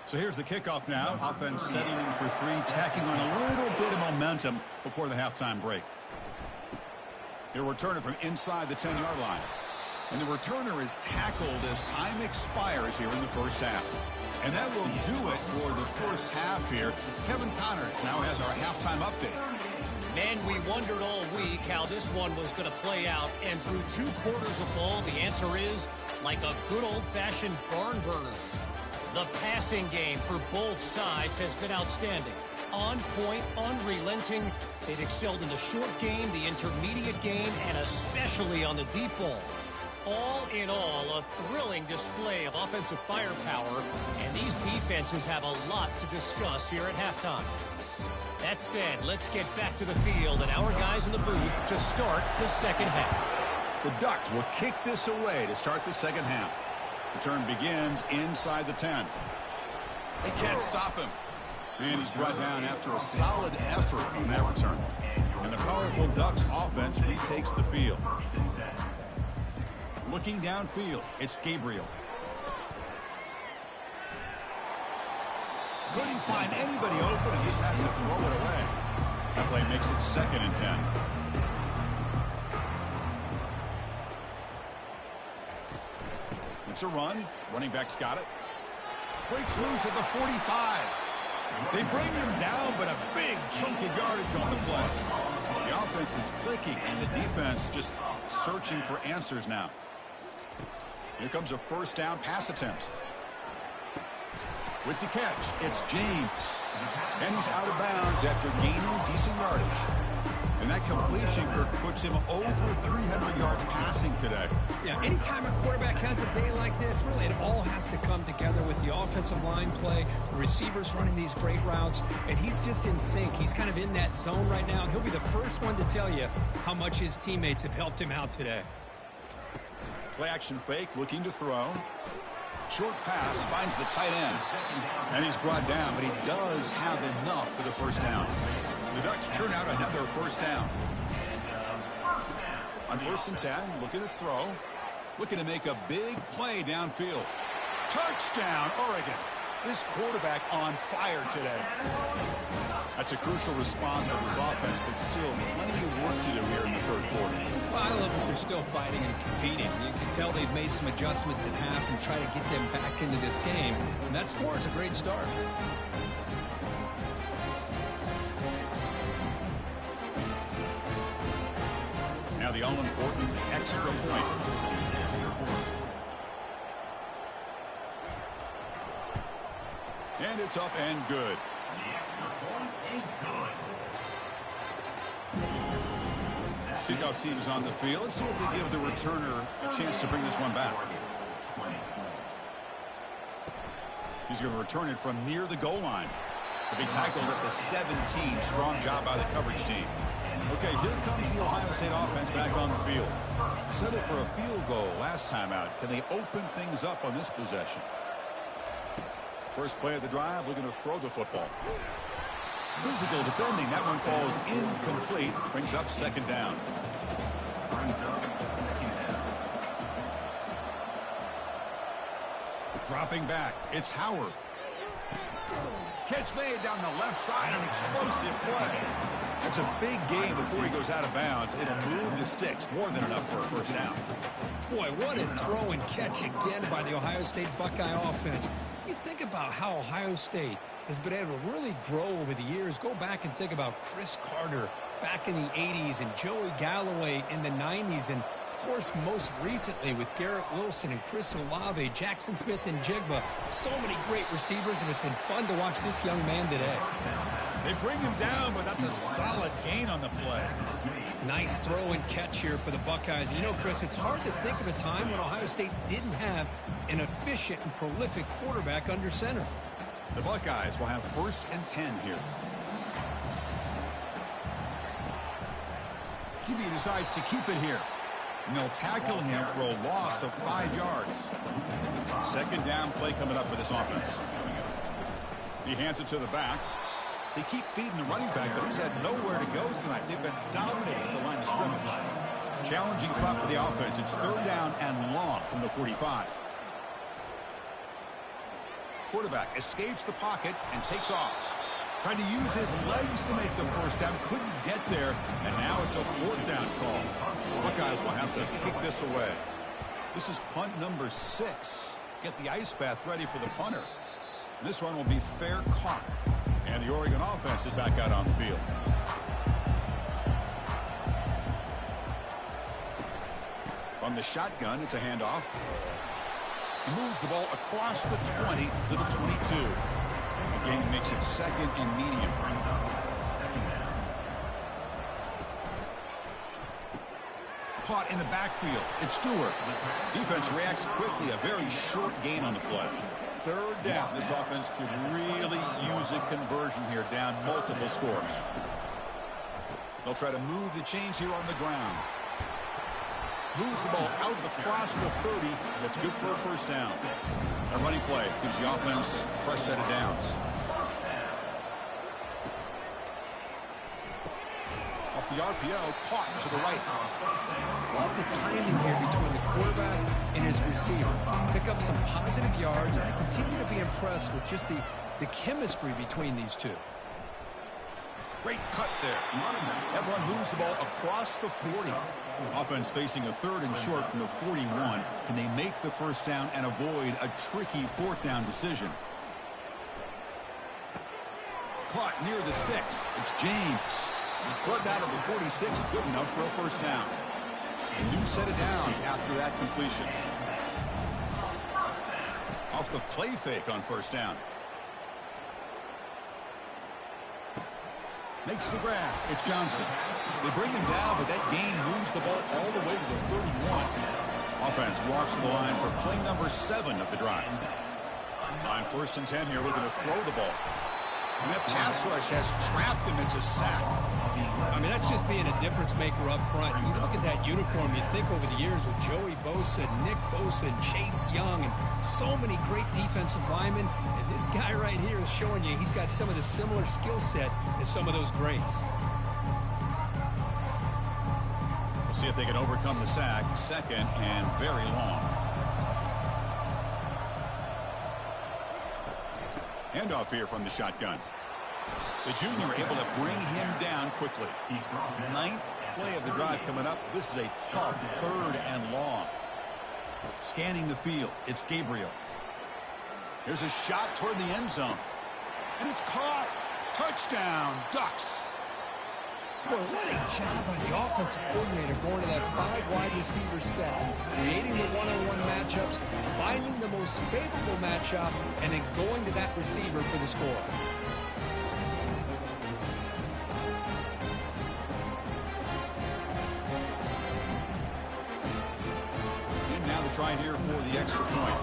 So here's the kickoff now. Offense setting in for 3, tacking on a little bit of momentum before the halftime break. He'll return it from inside the 10-yard line. And the returner is tackled as time expires here in the 1st half. And that will do it for the 1st half here. Kevin Connors now has our halftime update. Man, we wondered all week how this one was going to play out. And through 2 quarters of ball, the answer is like a good old-fashioned barn burner. The passing game for both sides has been outstanding. On point, unrelenting. They've excelled in the short game, the intermediate game, and especially on the deep ball. All in all, a thrilling display of offensive firepower, and these defenses have a lot to discuss here at halftime. That said, let's get back to the field and our guys in the booth to start the 2nd half. The Ducks will kick this away to start the 2nd half. Return begins inside the 10. They can't stop him. And he's brought down after a solid effort on that return. And the powerful Ducks offense retakes the field. Looking downfield, it's Gabriel. Couldn't find anybody open and just has to throw it away. That play makes it 2nd and 10. It's a run. Running back's got it. Breaks loose at the 45. They bring him down, but a big chunk of yardage on the play. The offense is clicking, and the defense just searching for answers now. Here comes a 1st down pass attempt. With the catch, it's James. And he's out of bounds after gaining decent yardage. And that completion, Kirk, puts him over 300 yards passing today. Yeah, anytime a quarterback has a day like this, really it all has to come together with the offensive line play, the receivers running these great routes, and he's just in sync. He's kind of in that zone right now, and he'll be the first one to tell you how much his teammates have helped him out today. Play action fake, looking to throw. Short pass, finds the tight end. And he's brought down, but he does have enough for the 1st down. The Ducks churn out another 1st down. On 1st and 10, looking to throw. Looking to make a big play downfield. Touchdown, Oregon. This quarterback on fire today. That's a crucial response by this offense, but still plenty of work to do here in the third quarter. Well, I love that they're still fighting and competing. You can tell they've made some adjustments at half and try to get them back into this game. And that score is a great start. Now the all-important extra point. And it's up and good. The extra point is good. Kickoff team is on the field. Let's see if they give the returner a chance to bring this one back. He's going to return it from near the goal line. To be tackled at the 17. Strong job by the coverage team. Okay, here comes the Ohio State offense back on the field. Settled for a field goal last time out. Can they open things up on this possession? First play of the drive, looking to throw the football. Physical defending. That one falls incomplete. Brings up second down. Dropping back. It's Howard. Catch made down the left side. An explosive play. That's a big gain before he goes out of bounds. It'll move the sticks. More than enough for a first down. Boy, what a throw and catch again by the Ohio State Buckeye offense. You think about how Ohio State has been able to really grow over the years. Go back and think about Chris Carter back in the 80s and Joey Galloway in the 90s. And, of course, most recently with Garrett Wilson and Chris Olave, Jackson Smith and Jigba. So many great receivers, and it's been fun to watch this young man today. They bring him down, but that's a solid gain on the play. Nice throw and catch here for the Buckeyes. You know, Chris, it's hard to think of a time when Ohio State didn't have an efficient and prolific quarterback under center. The Buckeyes will have 1st and 10 here. QB decides to keep it here. And they'll tackle him for a loss of 5 yards. Second down play coming up for this offense. He hands it to the back. They keep feeding the running back, but he's had nowhere to go tonight. They've been dominated at the line of scrimmage. Challenging spot for the offense. It's 3rd down and long from the 45. Quarterback escapes the pocket and takes off. Trying to use his legs to make the first down. Couldn't get there, and now it's a 4th down call. The Buckeyes will have to kick this away. This is punt number 6. Get the ice bath ready for the punter. And this one will be fair caught. And the Oregon offense is back out on the field. From the shotgun, it's a handoff. He moves the ball across the 20 to the 22. The game makes it 2nd and medium. Caught in the backfield. It's Stewart. Defense reacts quickly. A very short gain on the play. 3rd down. This offense could really use a conversion here, down multiple scores. They'll try to move the chains here on the ground. Moves the ball out across the 30. That's good for a first down. A running play gives the offense a fresh set of downs. Off the RPO, caught to the right. Love the timing here between the quarterback and his receiver. Pick up some positive yards, and I continue to be impressed with just the chemistry between these two. Great cut there. That one moves the ball across the 40. Offense facing a 3rd and short from the 41. Can they make the first down and avoid a tricky 4th down decision? Caught near the sticks. It's James. Brought down to the 46. Good enough for a first down. A new set of downs after that completion. Off the play fake on first down. Makes the grab. It's Johnson. They bring him down, but that gain moves the ball all the way to the 31. Offense walks to the line for play number 7 of the drive. On 1st and 10 here, looking to throw the ball. And that pass rush has trapped him into sack. I mean, that's just being a difference maker up front. You look at that uniform, you think over the years with Joey Bosa, Nick Bosa, and Chase Young, and so many great defensive linemen. And this guy right here is showing you he's got some of the similar skill set as some of those greats. We'll see if they can overcome the sack. 2nd and very long. Handoff here from the shotgun. The junior able to bring him down quickly. Ninth play of the drive coming up. This is a tough 3rd and long. Scanning the field. It's Gabriel. Here's a shot toward the end zone. And it's caught. Touchdown, Ducks. Boy, what a job by the offensive coordinator going to that 5 wide receiver set, creating the one-on-one matchups, finding the most favorable matchup, and then going to that receiver for the score. And now the try here for the extra point.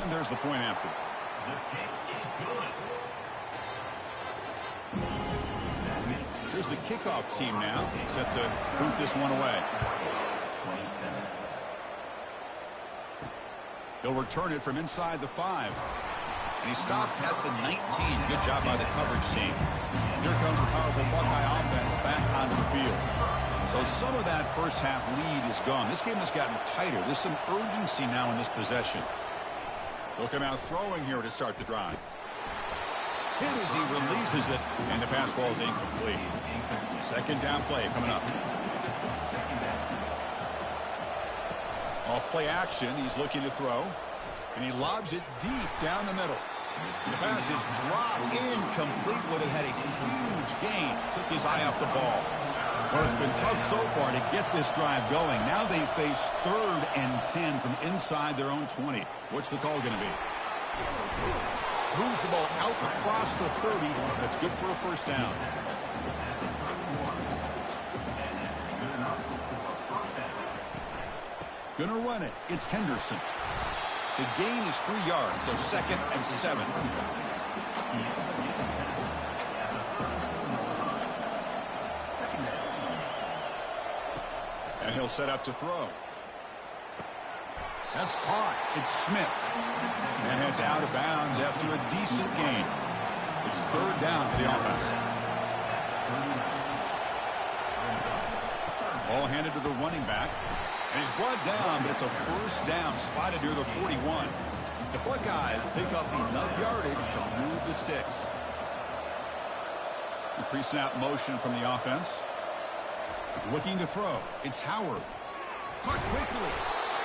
And there's the point after. The kick is good. Here's the kickoff team now, set to boot this one away. 27. He'll return it from inside the 5. And he stopped at the 19. Good job by the coverage team. Here comes the powerful Buckeye offense back onto the field. So some of that first half lead is gone. This game has gotten tighter. There's some urgency now in this possession. He'll come out throwing here to start the drive. Hit as he releases it, and the pass ball is incomplete. Second down play coming up. Off play action, he's looking to throw, and he lobs it deep down the middle. The pass is dropped incomplete with it. Had a huge gain. Took his eye off the ball. Well, it's been tough so far to get this drive going. Now they face 3rd and 10 from inside their own 20. What's the call going to be? Moves the ball out across the 30. That's good for a first down. Gonna run it. It's Henderson. The gain is 3 yards, so 2nd and 7. And he'll set up to throw. That's caught. It's Smith. And heads out of bounds after a decent gain. It's 3rd down for the offense. Ball handed to the running back. And he's brought down, but it's a first down spotted near the 41. The Buckeyes pick up enough yardage to move the sticks. The pre-snap motion from the offense. Looking to throw. It's Howard. Caught quickly.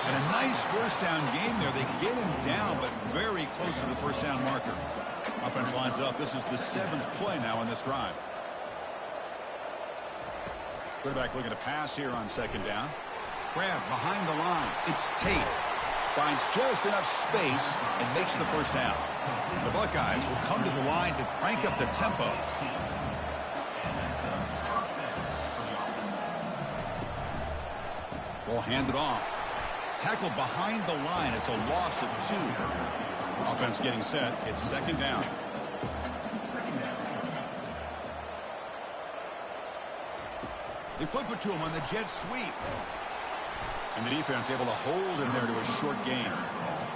And a nice first down game there. They get him down, but very close to the first down marker. Offense lines up. This is the 7th play now in this drive. Quarterback looking to pass here on 2nd down. Grab behind the line. It's Tate. Finds just enough space and makes the first down. The Buckeyes will come to the line to crank up the tempo. Ball handed off. Tackled behind the line. It's a loss of 2. Offense getting set. It's 2nd down. They flip it to him on the jet sweep. And the defense able to hold him there to a short gain.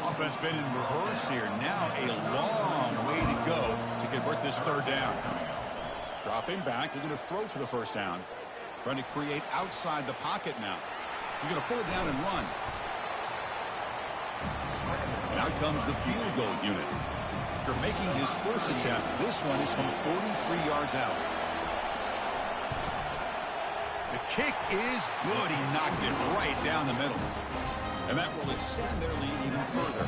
Offense been in reverse here. Now a long way to go to convert this 3rd down. Dropping back. Looking to throw for the first down. Trying to create outside the pocket now. He's going to pull it down and run. And out comes the field goal unit. After making his first attempt, this one is from 43 yards out. The kick is good. He knocked it right down the middle. And that will extend their lead even further.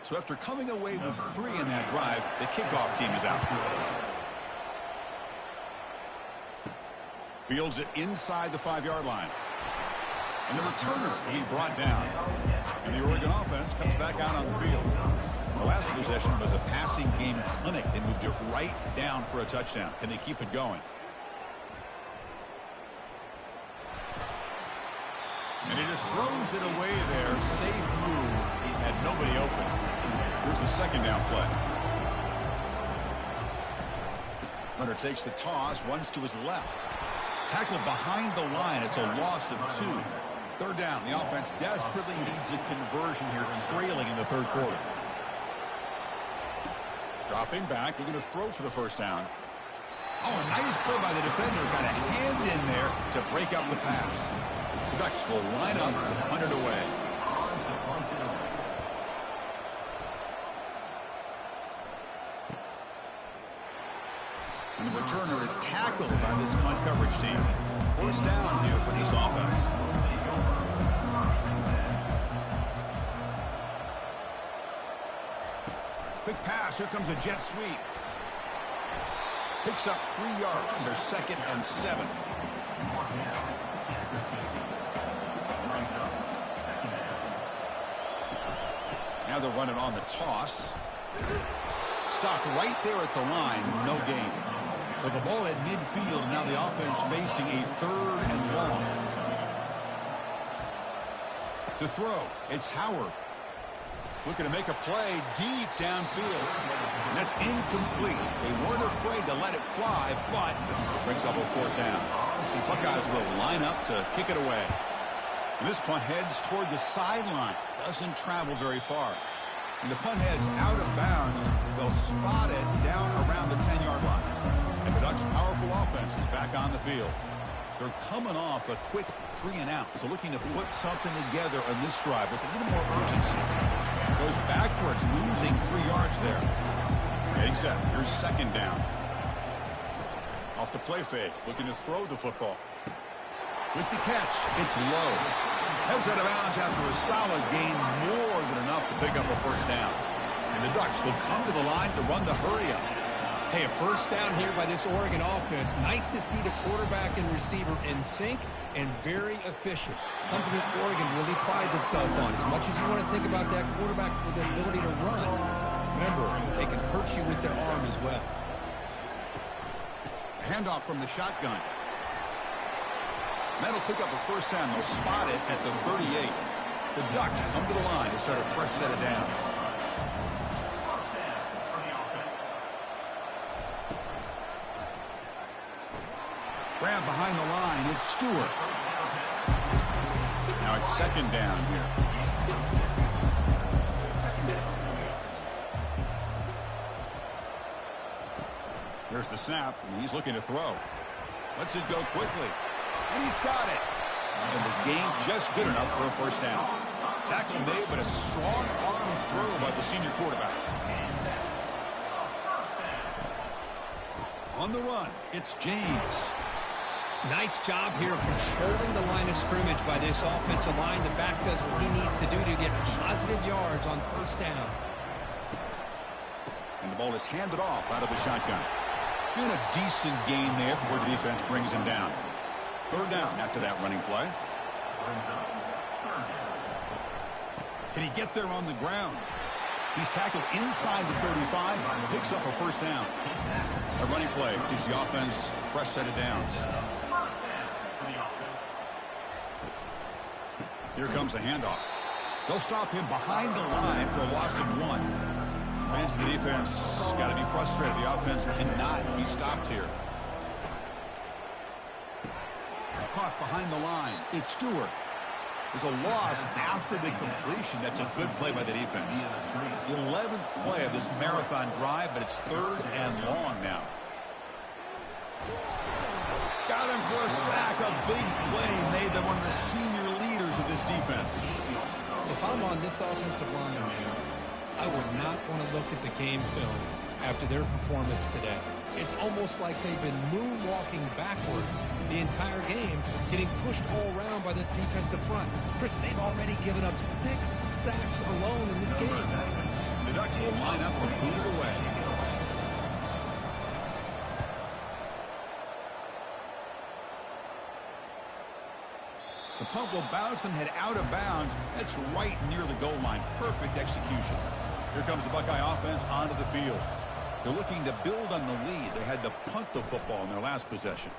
So after coming away with 3 in that drive, the kickoff team is out. Fields it inside the 5-yard line. And the returner will be brought down. And the Oregon offense comes back out on the field. The last possession was a passing game clinic. They moved it right down for a touchdown. Can they keep it going? And he just throws it away there. Safe move. Had nobody open. Here's the 2nd down play. Runner takes the toss, runs to his left. Tackle behind the line. It's a loss of 2. Third down. The offense desperately needs a conversion here, trailing in the third quarter. Dropping back, looking to throw for the first down. Oh, a nice play by the defender. Got a hand in there to break up the pass. The Ducks will line up to punt it away. And the returner is tackled by this punt coverage team. First down here for this offense. Quick pass. Here comes a jet sweep. Picks up 3 yards. So 2nd and 7. Now they're running on the toss. Stopped right there at the line. No gain. So the ball at midfield. Now the offense facing a 3rd and long. To throw. It's Howard. Looking to make a play deep downfield. And that's incomplete. They weren't afraid to let it fly, but brings up a 4th down. The Buckeyes will line up to kick it away. And this punt heads toward the sideline. Doesn't travel very far. And the punt heads out of bounds. They'll spot it down around the 10-yard line. And the Ducks' powerful offense is back on the field. They're coming off a quick 3 and out. So looking to put something together on this drive with a little more urgency. Goes backwards, losing 3 yards there. Getting set. Here's 2nd down. Off the play fake. Looking to throw the football. With the catch, it's low. Heads out of bounds after a solid gain, more than enough to pick up a first down. And the Ducks will come to the line to run the hurry-up. Hey, a first down here by this Oregon offense. Nice to see the quarterback and receiver in sync and very efficient. Something that Oregon really prides itself on. As much as you want to think about that quarterback with the ability to run, remember, they can hurt you with their arm as well. Handoff from the shotgun. That'll pick up a first down. They'll spot it at the 38. The Ducks come to the line to start a fresh set of downs. Grab behind the line. It's Stewart. Now it's 2nd down here. Here's the snap, and he's looking to throw. Lets it go quickly. And he's got it. And the gain just good enough for a first down. Tackle made, but a strong arm throw by the senior quarterback. On the run, it's James. Nice job here of controlling the line of scrimmage by this offensive line. The back does what he needs to do to get positive yards on first down. And the ball is handed off out of the shotgun. And a decent gain there before the defense brings him down. 3rd down after that running play. Can he get there on the ground? He's tackled inside the 35, picks up a first down. A running play gives the offense a fresh set of downs. Here comes the handoff. They'll stop him behind the line for a loss of 1. Fans of the defense got to be frustrated. The offense cannot be stopped here. Caught behind the line. It's Stewart. There's a loss after the completion. That's a good play by the defense. The 11th play of this marathon drive, but it's 3rd and long now. Got him for a sack. A big play made by one of the senior leaders of this defense. If I'm on this offensive line, I would not want to look at the game film after their performance today. It's almost like they've been moonwalking backwards the entire game, getting pushed all around by this defensive front. Chris, they've already given up 6 sacks alone in this game. The Ducks will line up to move it away. The punt will bounce and head out of bounds. That's right near the goal line. Perfect execution. Here comes the Buckeye offense onto the field. They're looking to build on the lead. They had to punt the football in their last possession.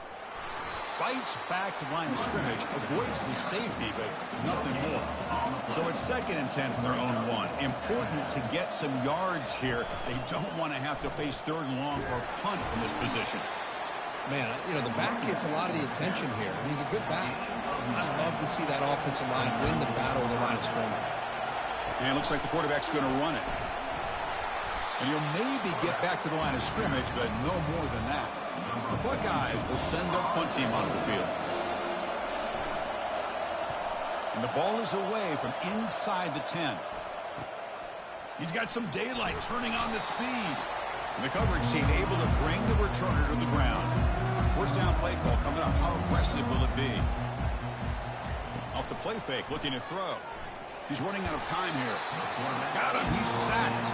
fights back to the line of scrimmage, avoids the safety, but nothing more. So it's 2nd and 10 from their own 1. Important to get some yards here. They don't want to have to face 3rd and long or punt from this position. Man, you know, the back gets a lot of the attention here. He's a good back. I'd love to see that offensive line win the battle of the line of scrimmage. And it looks like the quarterback's going to run it. And he'll maybe get back to the line of scrimmage, but no more than that. The Buckeyes will send their punt team onto the field. And the ball is away from inside the 10. He's got some daylight turning on the speed. And the coverage team able to bring the returner to the ground. 1st down play call coming up. How aggressive will it be? Off the play fake, looking to throw. He's running out of time here. Got him. He's sacked.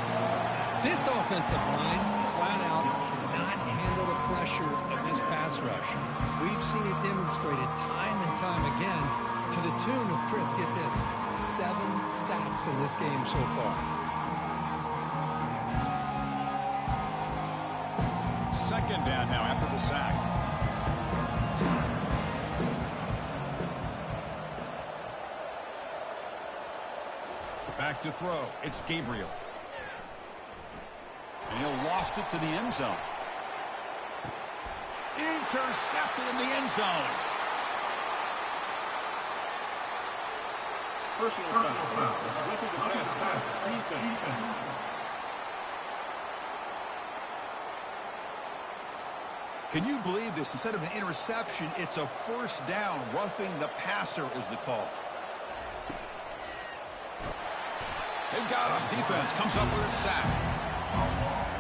This offensive line, flat out, cannot handle the pressure of this pass rush. We've seen it demonstrated time and time again to the tune of, Chris, get this, 7 sacks in this game so far. 2nd down now after the sack. Back to throw. It's Gabriel. And he'll loft it to the end zone. Intercepted in the end zone. Personal foul. Defense. Can you believe this? Instead of an interception, it's a 1st down. Roughing the passer is the call. They've got him. Defense comes up with a sack.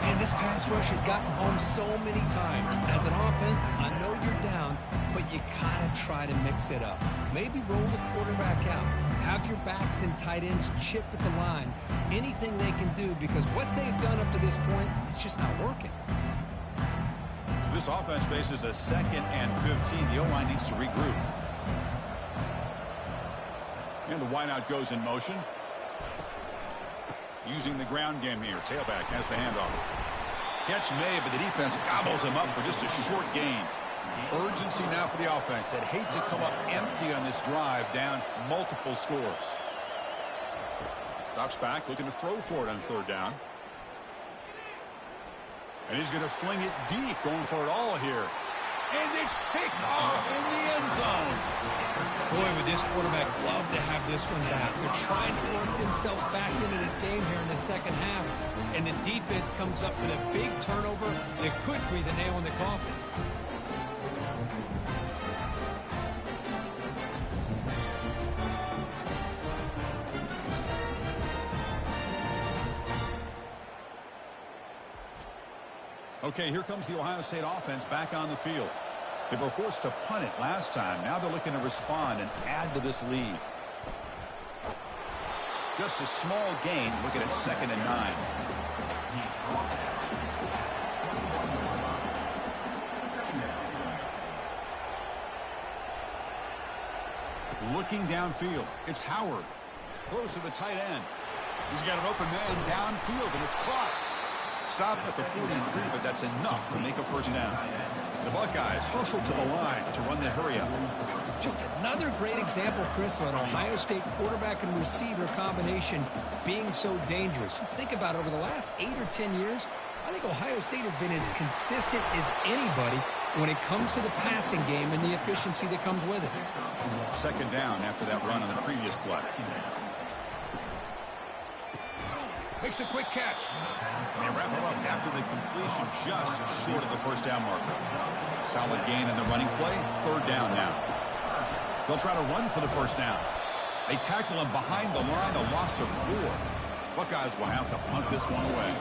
Man, this pass rush has gotten home so many times. As an offense, I know you're down, but you gotta try to mix it up. Maybe roll the quarterback out. Have your backs and tight ends chip at the line. Anything they can do, because what they've done up to this point, it's just not working. This offense faces a 2nd and 15. The O-line needs to regroup. And the wideout goes in motion. Using the ground game here. Tailback has the handoff. Catch made, but the defense gobbles him up for just a short gain. Urgency now for the offense that hates to come up empty on this drive, down multiple scores. Stops back, looking to throw for it on 3rd down. And he's going to fling it deep, going for it all here. And it's picked off in the end zone. Boy, would this quarterback love to have this one back. They're trying to work themselves back into this game here in the 2nd half. And the defense comes up with a big turnover that could be the nail in the coffin. Okay, here comes the Ohio State offense back on the field. They were forced to punt it last time. Now they're looking to respond and add to this lead. Just a small gain. Looking at 2nd and 9. Looking downfield. It's Howard. Throws to the tight end. He's got an open man downfield, and it's caught. Stop at the 43, but that's enough to make a 1st down. The Buckeyes hustle to the line to run the hurry-up. Just another great example, Chris, of an Ohio State quarterback and receiver combination being so dangerous. You think about it, over the last 8 or 10 years, I think Ohio State has been as consistent as anybody when it comes to the passing game and the efficiency that comes with it. 2nd down after that run on the previous play. Makes a quick catch. They wrap him up after the completion, just short of the 1st down marker. Solid gain in the running play. 3rd down now. They'll try to run for the 1st down. They tackle him behind the line, a loss of 4. Buckeyes will have to punt this one away.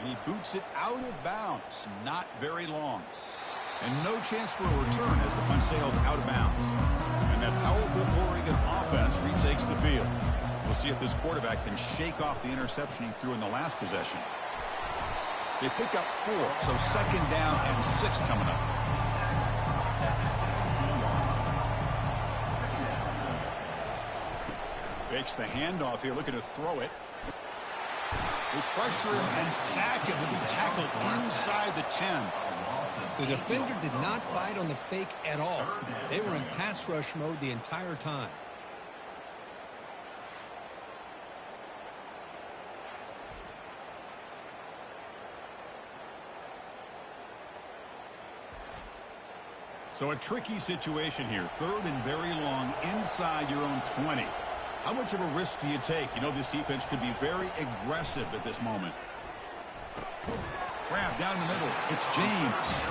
And he boots it out of bounds. Not very long. And no chance for a return as the punt sails out of bounds. And that powerful Oregon offense retakes the field. We'll see if this quarterback can shake off the interception he threw in the last possession. They pick up 4, so 2nd down and 6 coming up. Fakes the handoff here, looking to throw it. They pressure him and sack him. He'll be tackled inside the 10. The defender did not bite on the fake at all. They were in pass rush mode the entire time. So a tricky situation here. 3rd and very long inside your own 20. How much of a risk do you take? You know, this defense could be very aggressive at this moment. Grab down the middle. It's James.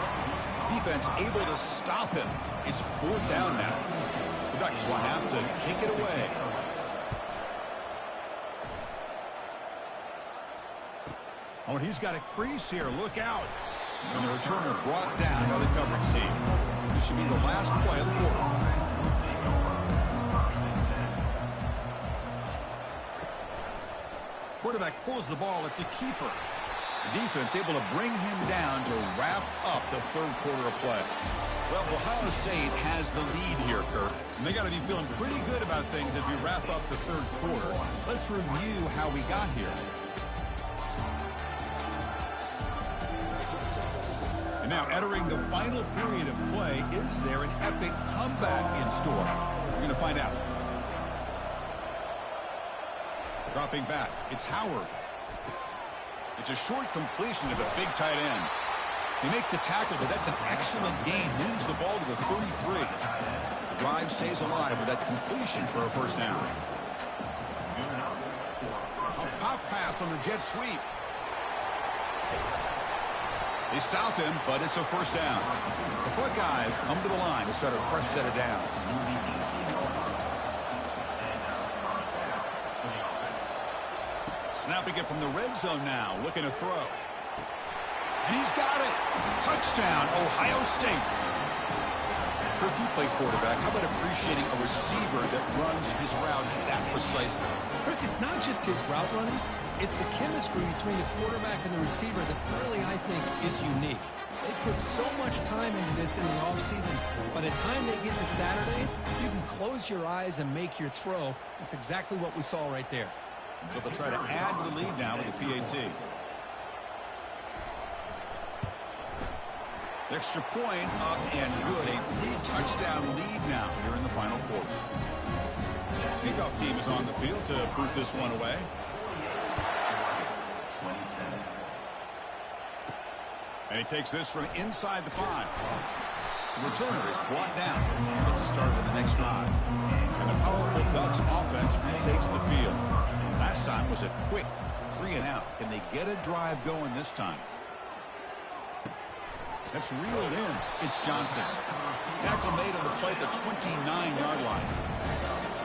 Defense able to stop him. It's 4th down now. The Ducks will have to kick it away. Oh, and he's got a crease here. Look out. And the returner brought down by the coverage team. This should be the last play of the quarter. Quarterback pulls the ball. It's a keeper. The defense able to bring him down to wrap up the 3rd quarter of play. Well, Ohio State has the lead here, Kirk. And they got to be feeling pretty good about things as we wrap up the 3rd quarter. Let's review how we got here. And now entering the final period of play, is there an epic comeback in store? We're going to find out. Dropping back, it's Howard. It's a short completion to the big tight end. They make the tackle, but that's an excellent gain. Moves the ball to the 33. The drive stays alive with that completion for a 1st down. A pop pass on the jet sweep. They stop him, but it's a 1st down. The Buckeyes come to the line to start a fresh set of downs. Snapping it from the red zone now, looking to throw. And he's got it. Touchdown, Ohio State. Kirk, you play quarterback. How about appreciating a receiver that runs his routes that precisely? Chris, it's not just his route running. It's the chemistry between the quarterback and the receiver that really, I think, is unique. They put so much time into this in the offseason. By the time they get to Saturdays, you can close your eyes and make your throw. That's exactly what we saw right there. So they'll try to add to the lead now with the PAT. Extra point up and good. A 3-touchdown lead now here in the final quarter. Kickoff team is on the field to boot this one away. And he takes this from inside the 5. The returner is brought down. Gets a start with the next drive. And the powerful Ducks offense retakes the field. Last time was a quick 3-and-out. Can they get a drive going this time? That's reeled in. It's Johnson. Tackle made on the play at the 29-yard line.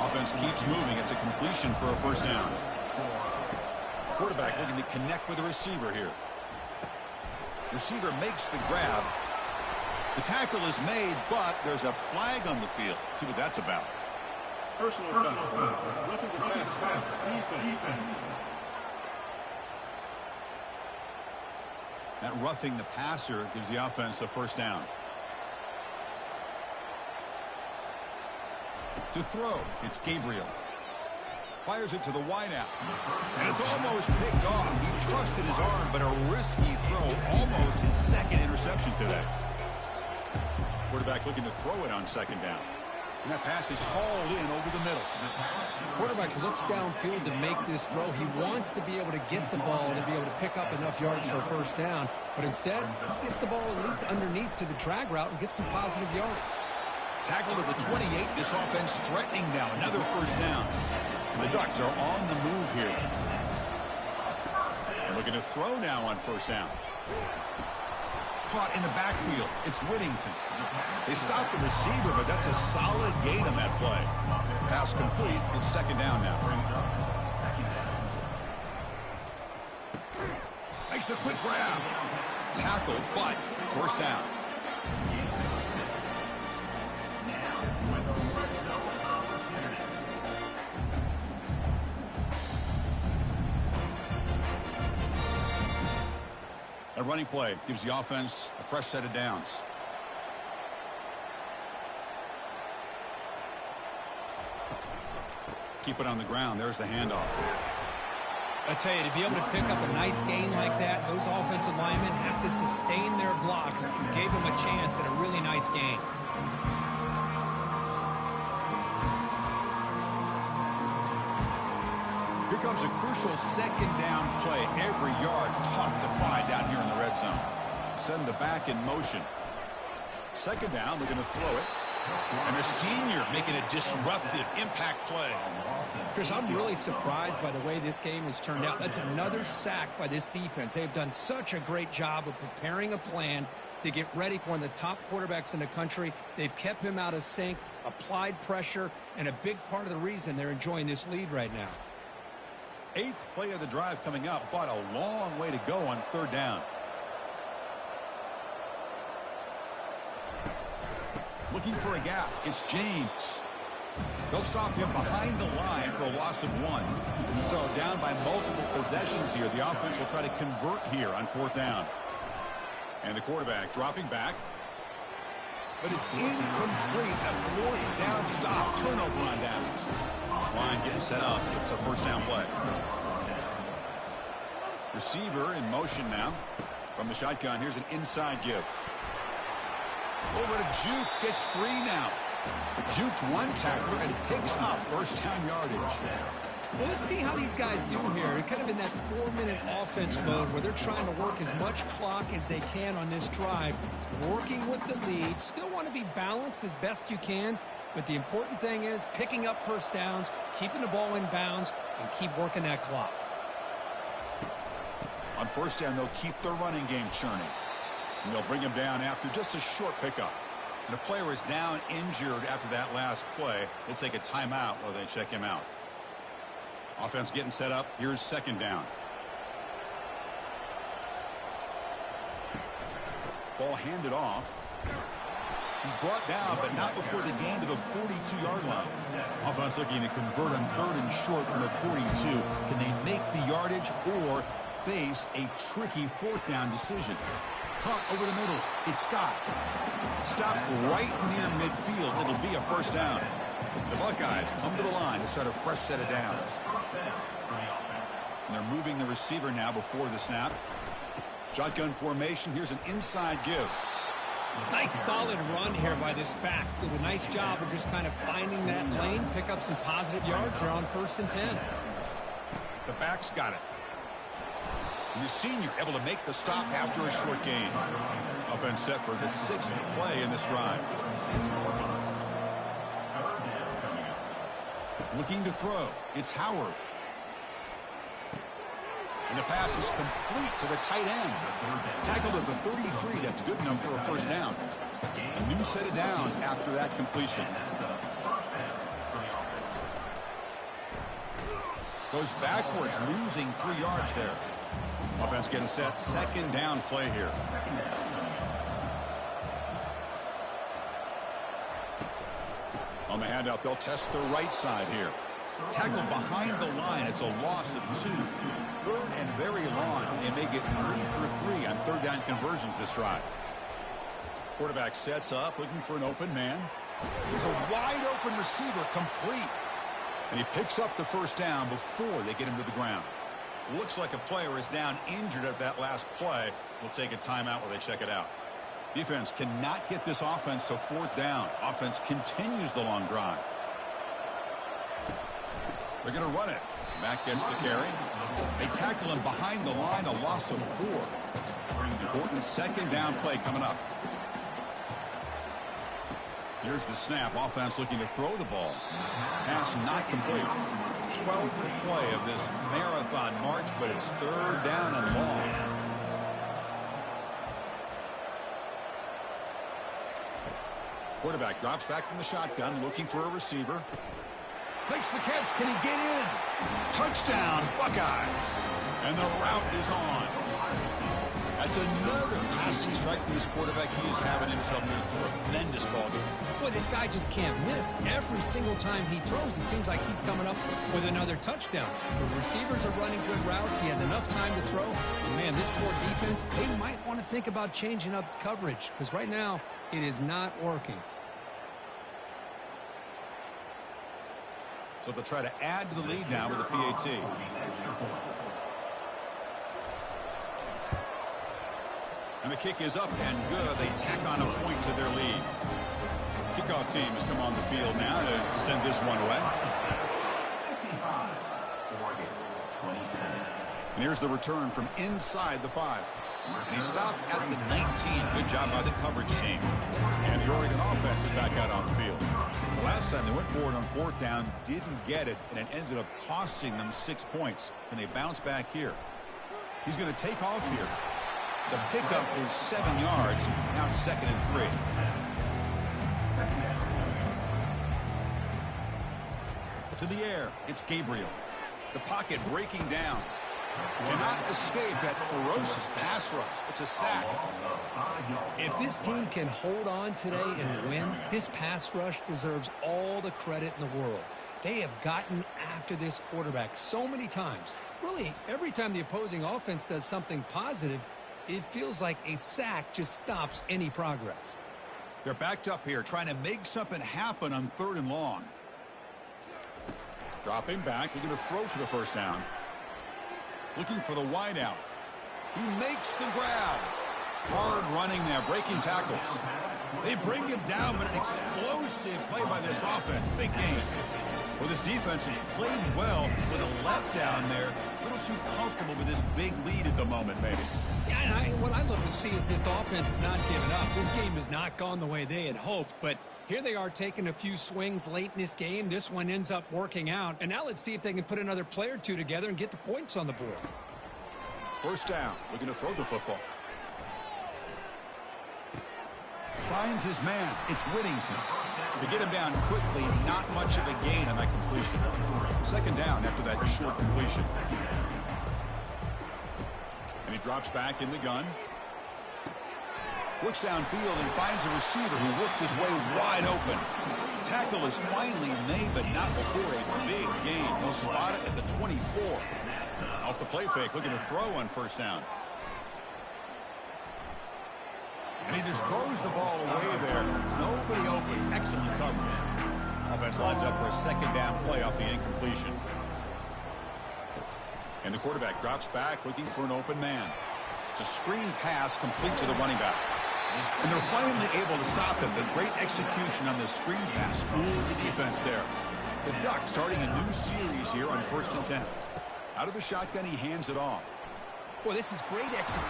Offense keeps moving. It's a completion for a 1st down. Quarterback looking to connect with the receiver here. Receiver makes the grab. The tackle is made, but there's a flag on the field. Let's see what that's about. Personal foul. Roughing the pass. Defense. That roughing the passer gives the offense a 1st down. To throw, it's Gabriel. Fires it to the wideout. And it's almost picked off. He trusted his arm, but a risky throw. Almost his 2nd interception today. Quarterback looking to throw it on 2nd down. And that pass is hauled in over the middle. Quarterback looks downfield to make this throw. He wants to be able to get the ball to be able to pick up enough yards for a 1st down. But instead, he gets the ball at least underneath to the drag route and gets some positive yards. Tackle to the 28. This offense threatening now. Another 1st down. And the Ducks are on the move here. They're looking to throw now on 1st down. Caught in the backfield. It's Whittington. They stop the receiver, but that's a solid gain on that play. Pass complete. It's 2nd down now. Makes a quick grab. Tackle, but 1st down. A running play gives the offense a fresh set of downs. Keep it on the ground. There's the handoff. I tell you, to be able to pick up a nice gain like that, those offensive linemen have to sustain their blocks. Gave them a chance at a really nice gain. Here comes a crucial second down play. Every yard tough to find down here in the red zone. Send the back in motion. Second down, we're going to throw it. And a senior making a disruptive impact play. Chris, I'm really surprised by the way this game has turned out. That's another sack by this defense. They've done such a great job of preparing a plan to get ready for one of the top quarterbacks in the country. They've kept him out of sync, applied pressure, and a big part of the reason they're enjoying this lead right now. 8th play of the drive coming up, but a long way to go on third down. Looking for a gap. It's James. They'll stop him behind the line for a loss of 1. So down by multiple possessions here. The offense will try to convert here on fourth down. And the quarterback dropping back. But it's incomplete. A fourth down stop. Turnover on downs. This line getting set up. It's a first down play. Receiver in motion now. From the shotgun, here's an inside give. Over to Juke, gets free now. Juked one tackler and picks up first down yardage. Well, let's see how these guys do here. They're kind of in that 4-minute offense mode where they're trying to work as much clock as they can on this drive. Working with the lead. Still want to be balanced as best you can. But the important thing is picking up first downs, keeping the ball in bounds, and keep working that clock. On first down, they'll keep their running game churning. And they'll bring him down after just a short pickup. And the player is down injured after that last play. They'll take a timeout while they check him out. Offense getting set up. Here's second down. Ball handed off. He's brought down, but not before the gain to the 42-yard line. Offense looking to convert on third and short from the 42. Can they make the yardage or face a tricky fourth down decision? Caught over the middle. It's Scott. Stopped right near midfield. It'll be a first down. The Buckeyes come to the line to start a fresh set of downs. And they're moving the receiver now before the snap. Shotgun formation. Here's an inside give. Nice solid run here by this back. Did a nice job of just kind of finding that lane, pick up some positive yards here on 1st and 10. The back's got it. And the senior able to make the stop after a short gain. Offense set for the 6th play in this drive. Looking to throw. It's Howard. And the pass is complete to the tight end. Tackled at the 33. That's good enough for a first down. A new set of downs after that completion. Goes backwards, losing 3 yards there. Offense getting set. Second down play here. On the handout, they'll test the right side here. Tackled behind the line. It's a loss of 2. Third and very long. They may get 3 for 3 on third down conversions this drive. Quarterback sets up, looking for an open man. There's a wide open receiver, complete. And he picks up the first down before they get him to the ground. Looks like a player is down injured at that last play. We'll take a timeout while they check it out. Defense cannot get this offense to fourth down. Offense continues the long drive. They're going to run it. Mack gets the carry. They tackle him behind the line, a loss of 4. Important second down play coming up. Here's the snap. Offense looking to throw the ball. Pass not complete. 12th play of this marathon march, but it's third down and long. Quarterback drops back from the shotgun, looking for a receiver. Makes the catch. Can he get in? Touchdown, Buckeyes. And the route is on. That's another passing strike from this quarterback. He is having himself a tremendous ball game. Boy, this guy just can't miss. Every single time he throws, it seems like he's coming up with another touchdown. The receivers are running good routes. He has enough time to throw. And man, this poor defense, they might want to think about changing up coverage because right now it is not working. So they'll try to add to the lead now with a PAT. And the kick is up and good. They tack on a point to their lead. Kickoff team has come on the field now to send this one away. 55, Oregon, 27. And here's the return from inside the 5. And he stopped at the 19. Good job by the coverage team. And the Oregon offense is back out on the field. The last time they went forward on 4th down, didn't get it, and it ended up costing them 6 points. And they bounce back here. He's going to take off here. The pickup is 7 yards. Now it's 2nd and 3. To the air, it's Gabriel. The pocket breaking down. Cannot escape that ferocious pass rush. It's a sack. If this team can hold on today and win, this pass rush deserves all the credit in the world. They have gotten after this quarterback so many times. Really, every time the opposing offense does something positive, it feels like a sack just stops any progress. They're backed up here, trying to make something happen on 3rd and long. Dropping back, they're going to throw for the 1st down. Looking for the wide out. He makes the grab. Hard running there, breaking tackles. They bring him down, but an explosive play by this offense. Big game. Well, this defense has played well with a letdown there. A little too comfortable with this big lead at the moment, maybe. Yeah, and what I'd love to see is this offense has not given up. This game has not gone the way they had hoped, but here they are taking a few swings late in this game. This one ends up working out, and now let's see if they can put another play or two together and get the points on the board. 1st down, looking to throw the football. Finds his man. It's Whittington. To get him down quickly, not much of a gain on that completion. 2nd down after that short completion. And he drops back in the gun. Looks downfield and finds a receiver who worked his way wide open. Tackle is finally made, but not before a big gain. He'll spot it at the 24. Off the play fake, looking to throw on 1st down. And he just throws the ball away there. Nobody open. Excellent coverage. Offense lines up for a 2nd down play off the incompletion. And the quarterback drops back, looking for an open man. It's a screen pass complete to the running back. And they're finally able to stop him, but great execution on the screen pass. Fooled the defense there. The Ducks starting a new series here on 1st and 10. Out of the shotgun, he hands it off. Boy, this is great execution.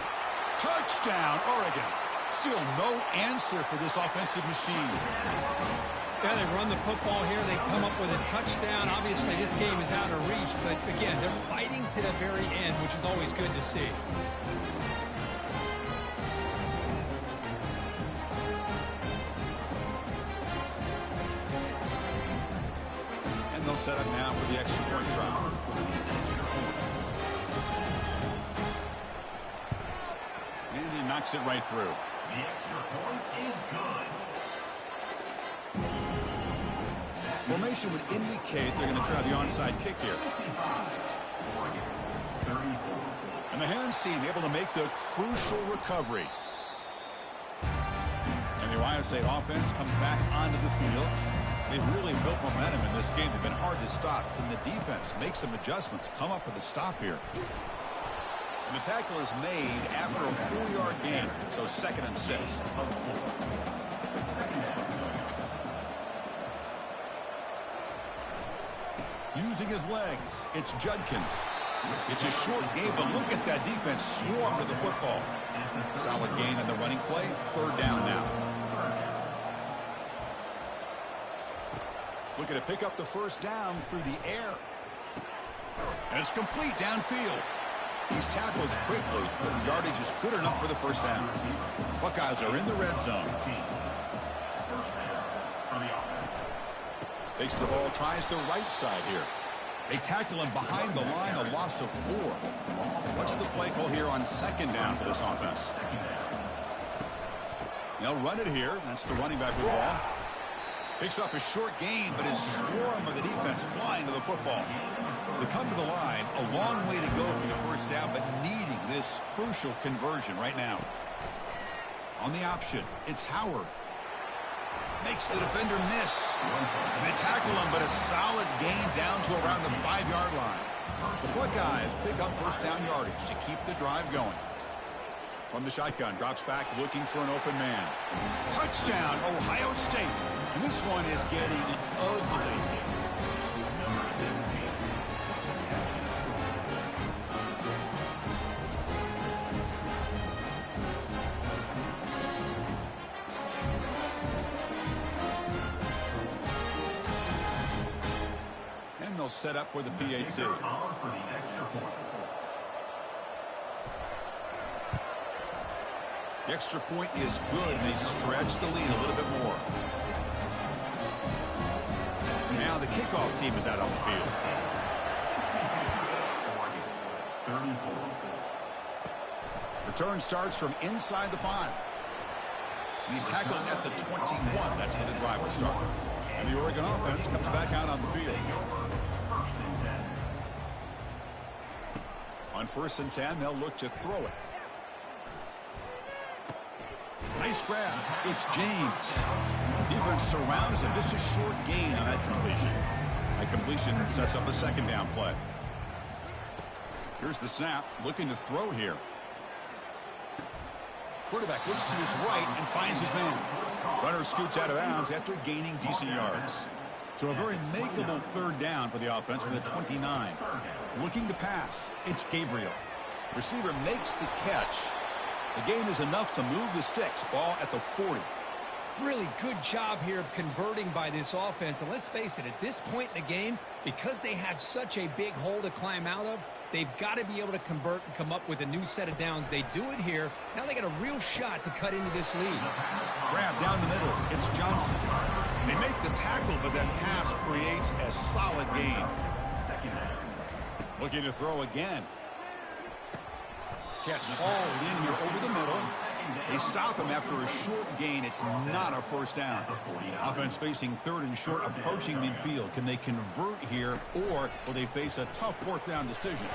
Touchdown, Oregon. Still no answer for this offensive machine. Yeah, they run the football here. They come up with a touchdown. Obviously, this game is out of reach, but again, they're fighting to the very end, which is always good to see. And they'll set up now for the extra point try. And he knocks it right through. The extra point is good. Formation would indicate they're going to try the onside kick here. 55, Oregon, 34. And the hands team able to make the crucial recovery. And the Ohio State offense comes back onto the field. They've really built momentum in this game. They've been hard to stop. And the defense makes some adjustments, come up with a stop here. And the tackle is made after a 4-yard gain, so 2nd and 6. Using his legs, it's Judkins. It's a short game, but look at that defense swarm to the football. Solid gain on the running play. 3rd down now. Looking to pick up the 1st down through the air. And it's complete downfield. He's tackled quickly, but the yardage is good enough for the 1st down. Buckeyes are in the red zone. Takes the ball, tries the right side here. They tackle him behind the line, a loss of 4. What's the play call here on 2nd down for this offense? They'll run it here. That's the running back with the ball. Picks up a short gain, but his swarm of the defense flying to the football. They come to the line, a long way to go for the 1st down, but needing this crucial conversion right now. On the option, it's Howard. Makes the defender miss. And they tackle him, but a solid gain down to around the 5-yard line. The Buckeyes pick up 1st down yardage to keep the drive going. From the shotgun, drops back looking for an open man. Touchdown, Ohio State. And this one is getting ugly. And they'll set up for the PAT. For the extra point. The extra point is good, and they stretch the lead a little bit more. Now the kickoff team is out on the field. 34. Return starts from inside the 5. And he's tackled at the 21. That's where the drive will start. And the Oregon offense comes back out on the field. On 1st and 10, they'll look to throw it. Nice grab. It's James. Defense surrounds him. Just a short gain on that completion. That completion sets up a 2nd down play. Here's the snap. Looking to throw here. Quarterback looks to his right and finds his man. Runner scoots out of bounds after gaining decent yards. So a very makeable 3rd down for the offense with a 29. Looking to pass. It's Gabriel. Receiver makes the catch. The gain is enough to move the sticks. Ball at the 40. Really good job here of converting by this offense. And let's face it, at this point in the game, because they have such a big hole to climb out of, they've got to be able to convert and come up with a new set of downs. They do it here. Now they got a real shot to cut into this lead. Grab down the middle. It's Johnson. They make the tackle, but that pass creates a solid gain. Looking to throw again. Catch hauled in here over the middle. They stop him after a short gain. It's not a 1st down. Offense facing 3rd and short, approaching midfield. Can they convert here, or will they face a tough 4th down decision?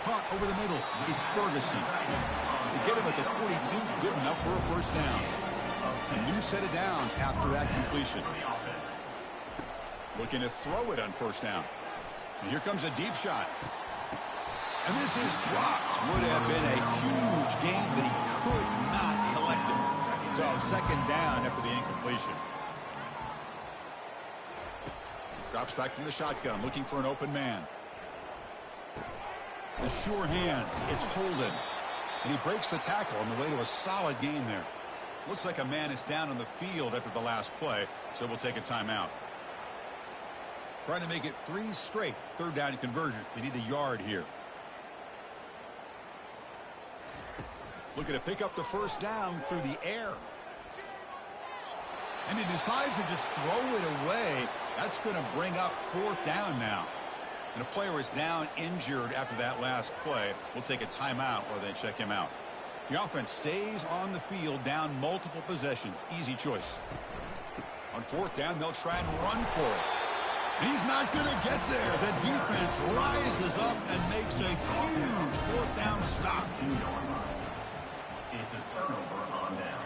Caught over the middle. It's Ferguson. They get him at the 42. Good enough for a 1st down. A new set of downs after that completion. Looking to throw it on 1st down. And here comes a deep shot. And this is dropped. Would have been a huge gain, but he could not collect it. So 2nd down after the incompletion. Drops back from the shotgun, looking for an open man. The sure hands. It's Holden. And he breaks the tackle on the way to a solid gain there. Looks like a man is down on the field after the last play, so we'll take a timeout. Trying to make it 3 straight 3rd down conversion. They need a yard here. Looking to pick up the 1st down through the air. And he decides to just throw it away. That's going to bring up 4th down now. And a player is down injured after that last play. We'll take a timeout or they check him out. The offense stays on the field, down multiple possessions. Easy choice. On 4th down, they'll try and run for it. He's not going to get there. The defense rises up and makes a huge 4th down stop. It's a turnover on downs.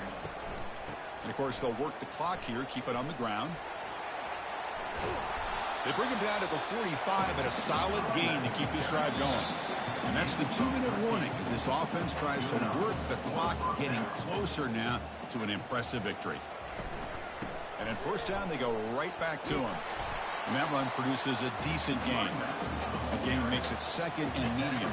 And, of course, they'll work the clock here, keep it on the ground. They bring him down to the 45 at a solid gain to keep this drive going. And that's the 2-minute warning as this offense tries to work the clock, getting closer now to an impressive victory. And at 1st down, they go right back to him. And that run produces a decent gain. The gain makes it 2nd and medium.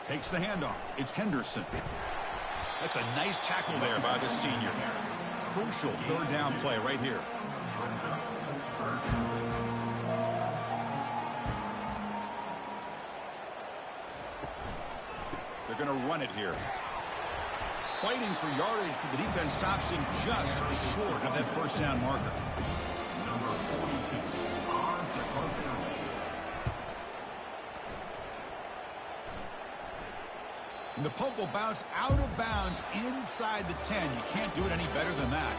Takes the handoff. It's Henderson. That's a nice tackle there by the senior. Crucial 3rd down play right here. They're going to run it here. Fighting for yardage, but the defense stops him just short of that 1st down marker. Number 42 on the punt. And the punt will bounce out of bounds inside the 10. You can't do it any better than that.